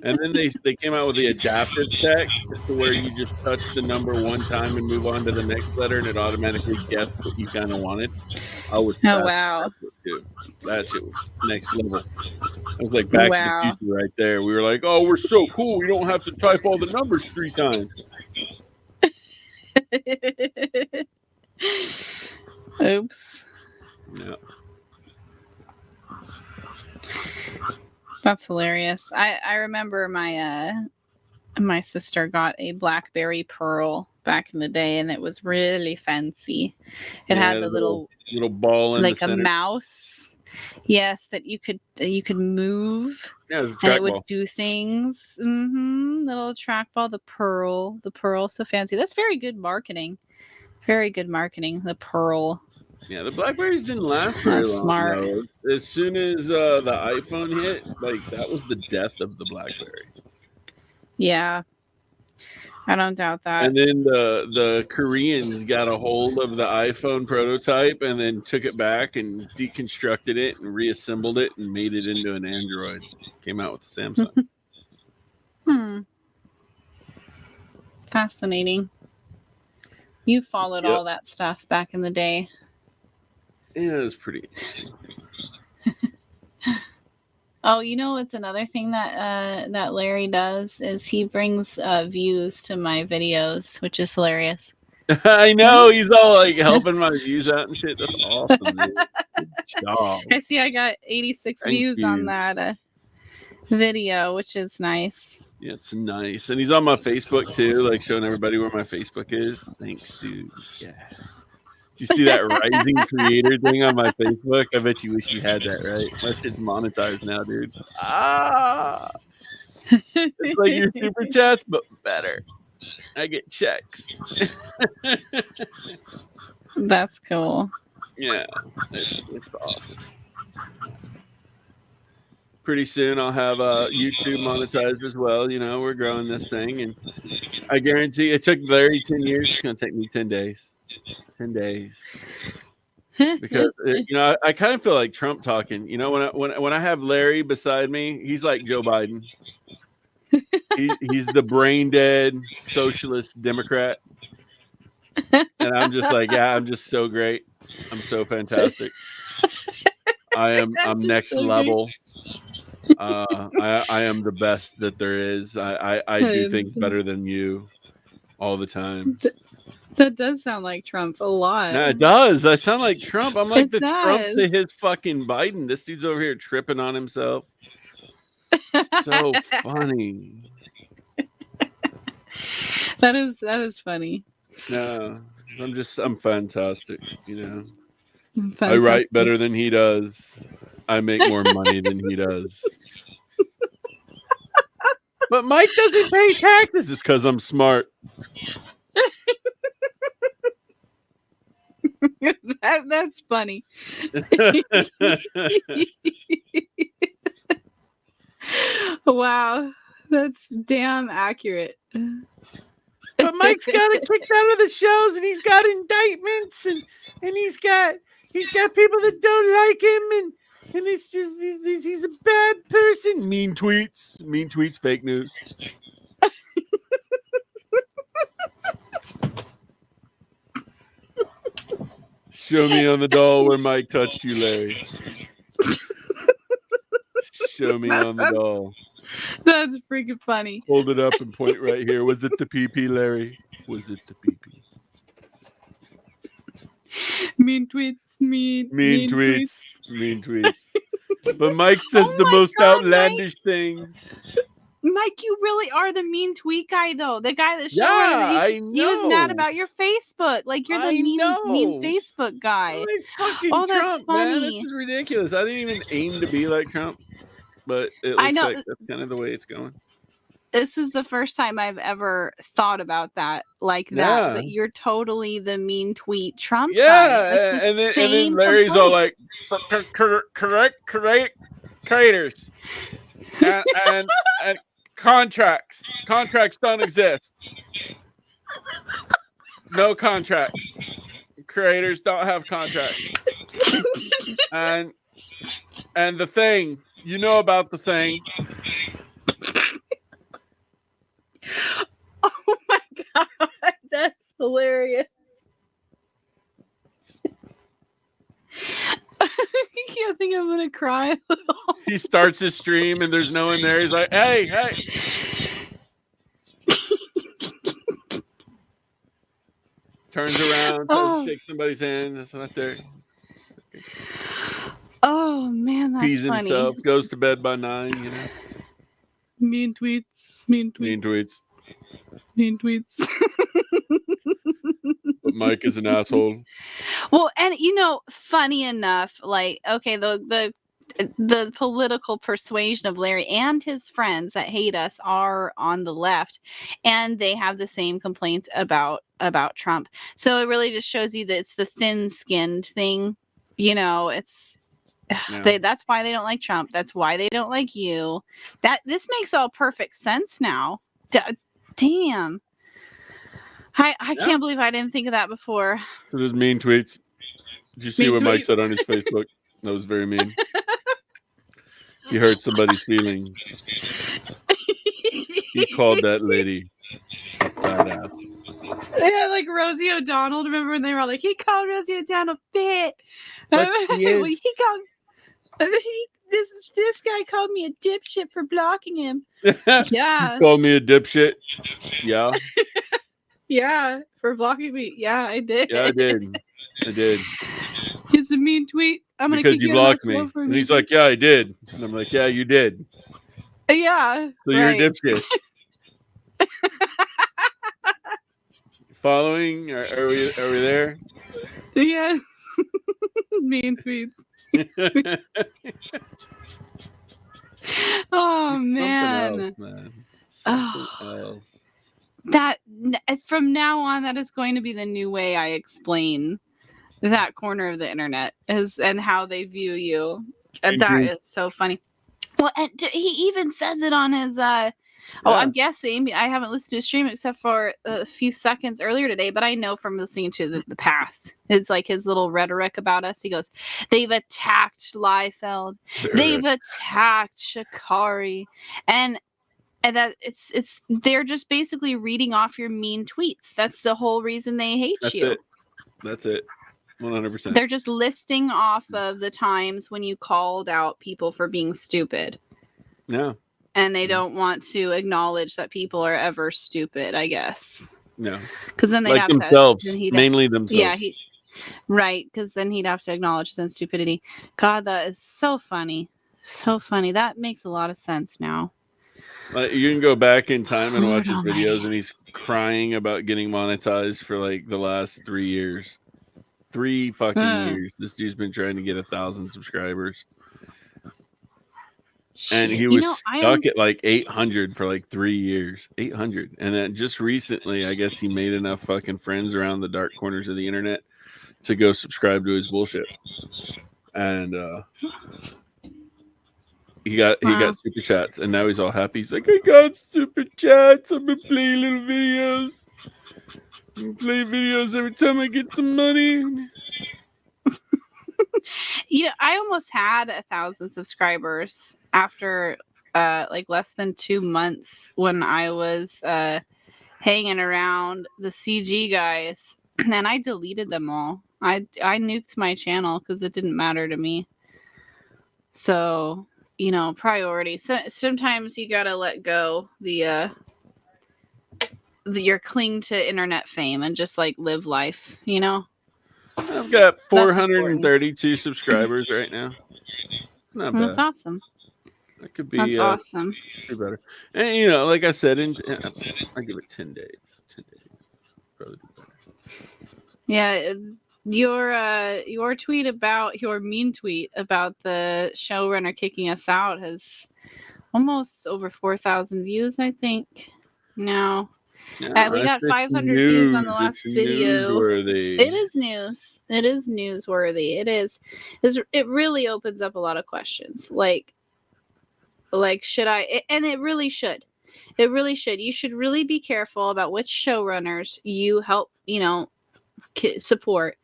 [SPEAKER 1] And then they came out with the adaptive text to where you just touch the number one time and move on to the next letter, and it automatically guessed what you kind of wanted. I was
[SPEAKER 3] Oh
[SPEAKER 1] fast
[SPEAKER 3] wow.
[SPEAKER 1] at that too. That shit was next level. It was like Back to the
[SPEAKER 3] Wow.
[SPEAKER 1] Future right there. We were like, oh, we're so cool. We don't have to type all the numbers 3 times.
[SPEAKER 3] Oops.
[SPEAKER 1] Yeah.
[SPEAKER 3] That's hilarious. I remember my sister got a BlackBerry Pearl back in the day, and it was really fancy. It had the little
[SPEAKER 1] ball in
[SPEAKER 3] like
[SPEAKER 1] the
[SPEAKER 3] a
[SPEAKER 1] center.
[SPEAKER 3] mouse. Yes, that you could move.
[SPEAKER 1] Yeah, it was a
[SPEAKER 3] And it would
[SPEAKER 1] trackball.
[SPEAKER 3] do things. Little trackball, the pearl, so fancy. That's very good marketing. Very good marketing. The pearl.
[SPEAKER 1] Yeah, the Blackberries didn't last very
[SPEAKER 3] That's
[SPEAKER 1] long.
[SPEAKER 3] smart.
[SPEAKER 1] Though. As soon as the iPhone hit, like that was the death of the Blackberry.
[SPEAKER 3] Yeah, I don't doubt that.
[SPEAKER 1] And then the Koreans got a hold of the iPhone prototype and then took it back and deconstructed it and reassembled it and made it into an Android. Came out with the Samsung.
[SPEAKER 3] Fascinating. You followed all that stuff back in the day.
[SPEAKER 1] Yeah, it was pretty interesting.
[SPEAKER 3] Oh, you know what's another thing that that Larry does is he brings views to my videos, which is hilarious.
[SPEAKER 1] I know, he's all like helping my views out and shit. That's awesome, man. Good job.
[SPEAKER 3] I see I got 86 views on that video, which is nice.
[SPEAKER 1] Yeah, it's nice. And he's on my Facebook too, like showing everybody where my Facebook is. Thanks, dude. Yeah. Do you see that rising creator thing on my Facebook? I bet you wish you had that, right? My shit's monetized now, dude. It's like your super chats, but better. I get checks.
[SPEAKER 3] That's cool.
[SPEAKER 1] Yeah, it's awesome. Pretty soon I'll have YouTube monetized as well. You know, we're growing this thing, and I guarantee it took Larry 10 years. It's going to take me 10 days. 10 days. Because you know, I kind of feel like Trump talking. You know, when I have Larry beside me, he's like Joe Biden. He's the brain dead socialist Democrat, and I'm just like, yeah, I'm just so great. I'm so fantastic. I'm next
[SPEAKER 3] so
[SPEAKER 1] level. I am the best that there is. I do things better than you all the time.
[SPEAKER 3] That does sound like Trump a lot.
[SPEAKER 1] Yeah, it does. I sound like Trump. I'm like
[SPEAKER 3] It
[SPEAKER 1] the
[SPEAKER 3] does.
[SPEAKER 1] Trump to his fucking Biden. This dude's over here tripping on himself. So funny.
[SPEAKER 3] That is funny.
[SPEAKER 1] No, I'm fantastic. You know,
[SPEAKER 3] Fantastic.
[SPEAKER 1] I write better than he does. I make more money than he does. But Mike doesn't pay taxes. It's because I'm smart.
[SPEAKER 3] That's funny. Wow, that's damn accurate.
[SPEAKER 1] But Mike's got it kicked out of the shows, and he's got indictments, and he's got people that don't like him, and it's just he's a bad person. Mean tweets, fake news. Show me on the doll where Mike touched you, Larry. Show me on the doll.
[SPEAKER 3] That's freaking funny.
[SPEAKER 1] Hold it up and point right here. Was it the PP, Larry? Was it the PP?
[SPEAKER 3] Mean tweets, mean
[SPEAKER 1] tweets. Mean tweets. But Mike says the most outlandish things.
[SPEAKER 3] Mike, you really are the mean tweet guy, though. The guy that
[SPEAKER 1] Yeah, I
[SPEAKER 3] he was mad
[SPEAKER 1] know.
[SPEAKER 3] about your Facebook. Like you're the
[SPEAKER 1] I
[SPEAKER 3] mean
[SPEAKER 1] know.
[SPEAKER 3] Facebook guy.
[SPEAKER 1] Like fucking
[SPEAKER 3] Oh, that's
[SPEAKER 1] Trump, man. This
[SPEAKER 3] funny.
[SPEAKER 1] is ridiculous. I didn't even aim to be like Trump, but it
[SPEAKER 3] I
[SPEAKER 1] looks
[SPEAKER 3] know.
[SPEAKER 1] like that's kind of the way it's going.
[SPEAKER 3] This is the first time I've ever thought about that like that.
[SPEAKER 1] Yeah.
[SPEAKER 3] But you're totally the mean tweet Trump guy.
[SPEAKER 1] Yeah,
[SPEAKER 3] Like the
[SPEAKER 1] and then
[SPEAKER 3] same
[SPEAKER 1] Larry's all
[SPEAKER 3] complaint.
[SPEAKER 1] like, correct traitors, and contracts don't exist. No contracts. Creators don't have contracts. And the thing, you know about the thing.
[SPEAKER 3] Oh my god, that's hilarious. I can't think I'm gonna cry.
[SPEAKER 1] He starts his stream and there's no one there. He's like, hey. Turns around, tries to shake somebody's hand. That's not there.
[SPEAKER 3] Oh man, that's
[SPEAKER 1] Pees
[SPEAKER 3] funny.
[SPEAKER 1] himself, goes to bed by 9, you know.
[SPEAKER 3] Mean tweets.
[SPEAKER 1] But Mike is an asshole.
[SPEAKER 3] Well, and funny enough, like, okay, the political persuasion of Larry and his friends that hate us are on the left, and they have the same complaints about Trump. So it really just shows you that it's the thin-skinned thing. It's that's why they don't like Trump. That's why they don't like you. This makes all perfect sense now. Damn. I can't believe I didn't think of that before.
[SPEAKER 1] So there's mean tweets. Did you see
[SPEAKER 3] Mean
[SPEAKER 1] what Mike
[SPEAKER 3] tweets.
[SPEAKER 1] said on his Facebook? That was very mean. He hurt somebody's feelings. He called that lady a fat ass.
[SPEAKER 3] Yeah, like Rosie O'Donnell. Remember when they were like, he called Rosie O'Donnell fit?
[SPEAKER 1] But she is.
[SPEAKER 3] This guy called me a dipshit for blocking him. Yeah.
[SPEAKER 1] He called me a dipshit. Yeah.
[SPEAKER 3] Yeah, for blocking me. Yeah, I did.
[SPEAKER 1] Yeah, I did.
[SPEAKER 3] It's a mean tweet. I'm gonna
[SPEAKER 1] because
[SPEAKER 3] kick
[SPEAKER 1] you
[SPEAKER 3] you
[SPEAKER 1] blocked me. And he's like, yeah, I did. And I'm like, yeah, you did.
[SPEAKER 3] Yeah.
[SPEAKER 1] So you're a dipshit. Following? Are we there?
[SPEAKER 3] Yes. Mean tweets. Oh man.
[SPEAKER 1] Something else.
[SPEAKER 3] That from now on, that is going to be the new way I explain that corner of the internet and how they view you. And that is so funny. Well, and he even says it on his I'm guessing I haven't listened to his stream except for a few seconds earlier today, but I know from listening to the past, it's like his little rhetoric about us. He goes, they've attacked Liefeld, they've attacked Shikari, and that it's they're just basically reading off your mean tweets. That's the whole reason they hate you.
[SPEAKER 1] That's it. 100%.
[SPEAKER 3] They're just listing off of the times when you called out people for being stupid.
[SPEAKER 1] Yeah.
[SPEAKER 3] And they don't want to acknowledge that people are ever stupid, I guess.
[SPEAKER 1] No.
[SPEAKER 3] Because then they'd
[SPEAKER 1] like
[SPEAKER 3] have
[SPEAKER 1] themselves,
[SPEAKER 3] to,
[SPEAKER 1] mainly themselves.
[SPEAKER 3] Yeah, right. Because then he'd have to acknowledge his own stupidity. God, that is so funny. So funny. That makes a lot of sense now.
[SPEAKER 1] You can go back in time and watch his videos, and he's crying about getting monetized for like the last 3 years. 3 fucking years. This dude's been trying to get 1,000 subscribers. And he was stuck at like 800 for like 3 years. 800. And then just recently, I guess he made enough fucking friends around the dark corners of the internet to go subscribe to his bullshit. And he got super chats, and now he's all happy. He's like, I got super chats. I'm gonna play little videos. I'm gonna play videos every time I get some money.
[SPEAKER 3] I almost had 1,000 subscribers after like less than 2 months when I was hanging around the CG guys, and I deleted them all. I nuked my channel because it didn't matter to me. So priority. So sometimes you gotta let go your cling to internet fame and just like live life.
[SPEAKER 1] I've got 432 subscribers right now. It's not bad.
[SPEAKER 3] That's awesome.
[SPEAKER 1] That could be
[SPEAKER 3] That's awesome.
[SPEAKER 1] be better. And like I said, I give it 10 days. 10 days. Probably do better.
[SPEAKER 3] Yeah, your tweet about your mean tweet about the showrunner kicking us out has almost over 4,000 views, I think. Now,
[SPEAKER 1] Yeah,
[SPEAKER 3] we got
[SPEAKER 1] it's
[SPEAKER 3] 500 views on the
[SPEAKER 1] news.
[SPEAKER 3] last
[SPEAKER 1] It's
[SPEAKER 3] video.
[SPEAKER 1] newsworthy.
[SPEAKER 3] It is news. It is newsworthy. It is. It really opens up a lot of questions. Like should I? And it really should. It really should. You should really be careful about which showrunners you help. Support,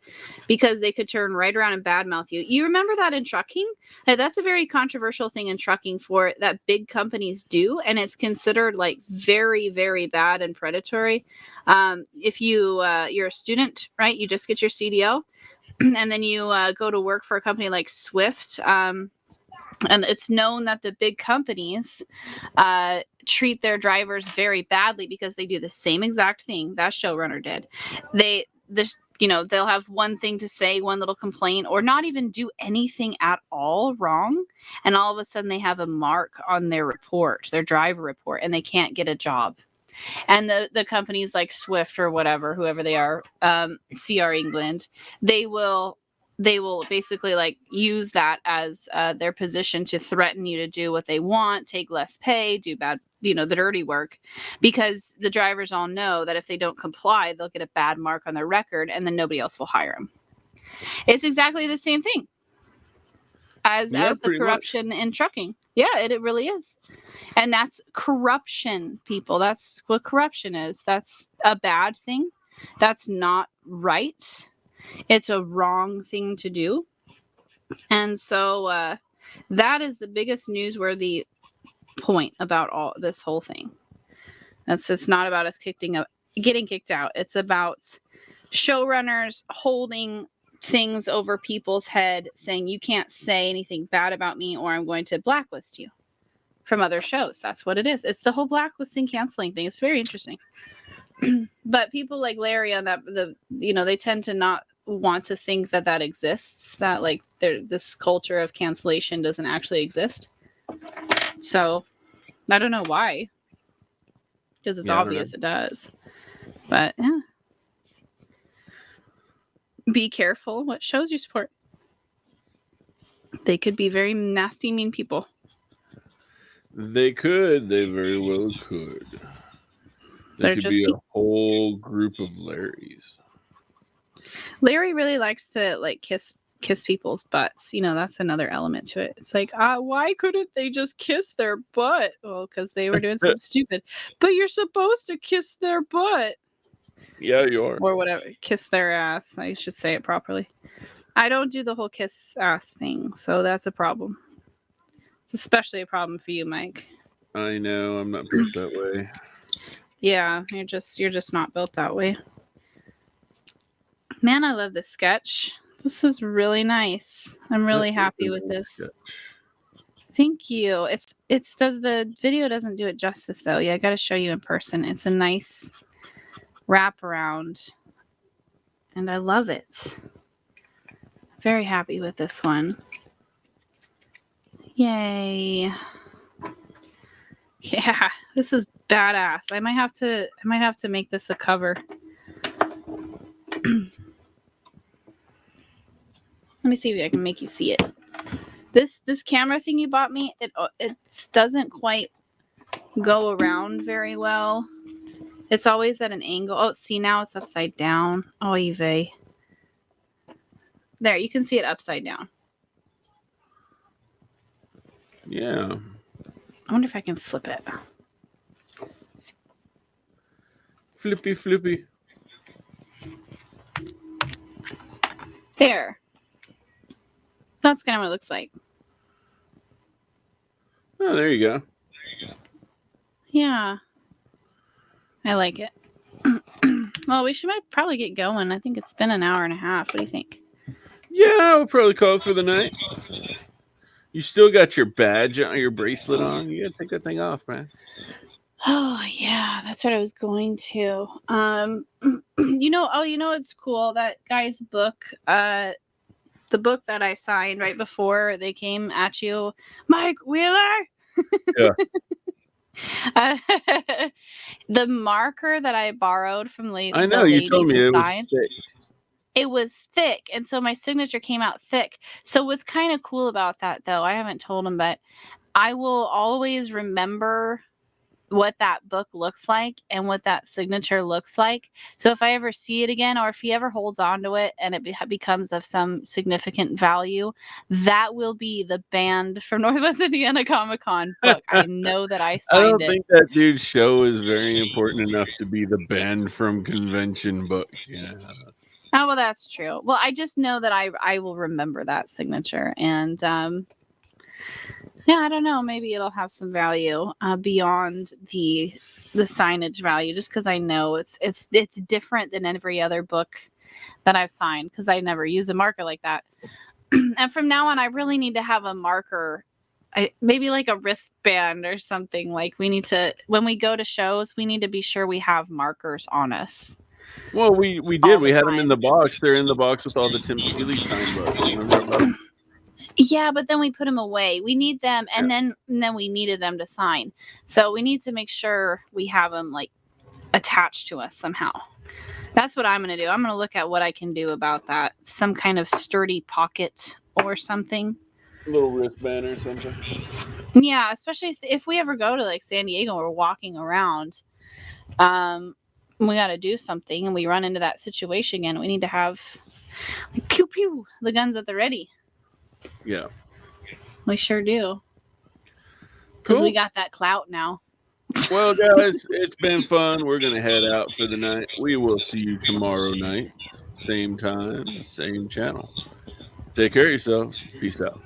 [SPEAKER 3] because they could turn right around and badmouth you. You remember that in trucking? That's a very controversial thing in trucking for that big companies do, and it's considered like very, very bad and predatory. If you're a student, right? You just get your CDL, and then you go to work for a company like Swift. And it's known that the big companies treat their drivers very badly because they do the same exact thing that showrunner did. They'll have one thing to say, one little complaint, or not even do anything at all wrong, and all of a sudden they have a mark on their report, their driver report, and they can't get a job. And the companies like Swift or whatever, whoever they are, CR England, they will basically like use that as their position to threaten you to do what they want, take less pay, do bad, the dirty work, because the drivers all know that if they don't comply, they'll get a bad mark on their record, and then nobody else will hire them. It's exactly the same thing as the corruption in trucking. Yeah, it really is. And that's corruption, people. That's what corruption is. That's a bad thing. That's not right. It's a wrong thing to do. And so that is the biggest newsworthy point about all this whole thing. It's not about us getting kicked out. It's about showrunners holding things over people's head, saying you can't say anything bad about me or I'm going to blacklist you from other shows. That's what it is. It's the whole blacklisting, canceling thing. It's very interesting. But people like Larry on that, they tend to not want to think that exists, that like this culture of cancellation doesn't actually exist. So I don't know why, because it's obvious it does. But yeah, be careful what shows you support. They could be very nasty, mean people.
[SPEAKER 1] They very well could. There could be a whole group of Larrys.
[SPEAKER 3] Larry really likes to like kiss people's butts. That's another element to it. It's like, why couldn't they just kiss their butt? Well, because they were doing something stupid. But you're supposed to kiss their butt.
[SPEAKER 1] Yeah, you are.
[SPEAKER 3] Or whatever. Kiss their ass. I should say it properly. I don't do the whole kiss ass thing, so that's a problem. It's especially a problem for you, Mike.
[SPEAKER 1] I know, I'm not built that way.
[SPEAKER 3] Yeah, you're just not built that way. Man, I love this sketch. This is really nice. I'm really happy with this. Sketch. Thank you. The video doesn't do it justice though. Yeah, I got to show you in person. It's a nice wraparound, and I love it. Very happy with this one. Yay. Yeah, this is badass. I might have to make this a cover. Let me see if I can make you see it. This camera thing you bought me, it doesn't quite go around very well. It's always at an angle. Oh, see, now it's upside down. Oh, Yves. There, you can see it upside down.
[SPEAKER 1] Yeah.
[SPEAKER 3] I wonder if I can flip it.
[SPEAKER 1] Flippy.
[SPEAKER 3] There. That's kind of what it looks like.
[SPEAKER 1] Oh, there you go.
[SPEAKER 3] Yeah. I like it. Well, we should probably get going. I think it's been an hour and a half. What do you think?
[SPEAKER 1] Yeah, we'll probably call it for the night. You still got your badge on, your bracelet on. You gotta take that thing off, man.
[SPEAKER 3] Oh yeah, that's what I was going to. It's cool. That guy's book, the book that I signed right before they came at you, Mike Wheeler.
[SPEAKER 1] Yeah.
[SPEAKER 3] The marker that I borrowed from
[SPEAKER 1] I know,
[SPEAKER 3] the
[SPEAKER 1] you
[SPEAKER 3] lady
[SPEAKER 1] told me
[SPEAKER 3] to
[SPEAKER 1] it was
[SPEAKER 3] sign,
[SPEAKER 1] thick.
[SPEAKER 3] it was thick, and so my signature came out thick. So what's kind of cool about that, though, I haven't told him, but I will always remember what that book looks like and what that signature looks like. So if I ever see it again, or if he ever holds on to it and it becomes of some significant value, that will be the band from Northwest Indiana Comic Con book. I know that I
[SPEAKER 1] I
[SPEAKER 3] signed
[SPEAKER 1] don't
[SPEAKER 3] it.
[SPEAKER 1] think that dude's show is very important enough to be the banned from convention book. Yeah.
[SPEAKER 3] Oh, well, that's true. Well, I just know that I will remember that signature, and yeah, I don't know. Maybe it'll have some value beyond the signage value, just because I know it's different than every other book that I've signed, because I never use a marker like that. And from now on, I really need to have a marker, maybe like a wristband or something. Like we need to, when we go to shows, we need to be sure we have markers on us.
[SPEAKER 1] Well, we
[SPEAKER 3] all
[SPEAKER 1] did.
[SPEAKER 3] the
[SPEAKER 1] We had them in
[SPEAKER 3] time.
[SPEAKER 1] the box. They're in the box with all the Tim Keeley signed books. Remember about them?
[SPEAKER 3] Yeah, but then we put them away. We need them, and
[SPEAKER 1] Yeah.
[SPEAKER 3] then we needed them to sign. So we need to make sure we have them like attached to us somehow. That's what I'm going to do. I'm going to look at what I can do about that. Some kind of sturdy pocket or something.
[SPEAKER 1] Little wristband or something.
[SPEAKER 3] Yeah, especially if we ever go to like San Diego and we're walking around. We got to do something and we run into that situation again. We need to have like, pew pew, the guns at the ready.
[SPEAKER 1] Yeah.
[SPEAKER 3] We sure do. Because
[SPEAKER 1] Cool.
[SPEAKER 3] we got that clout now.
[SPEAKER 1] Well, guys, it's been fun. We're going to head out for the night. We will see you tomorrow night. Same time, same channel. Take care of yourselves. Peace out.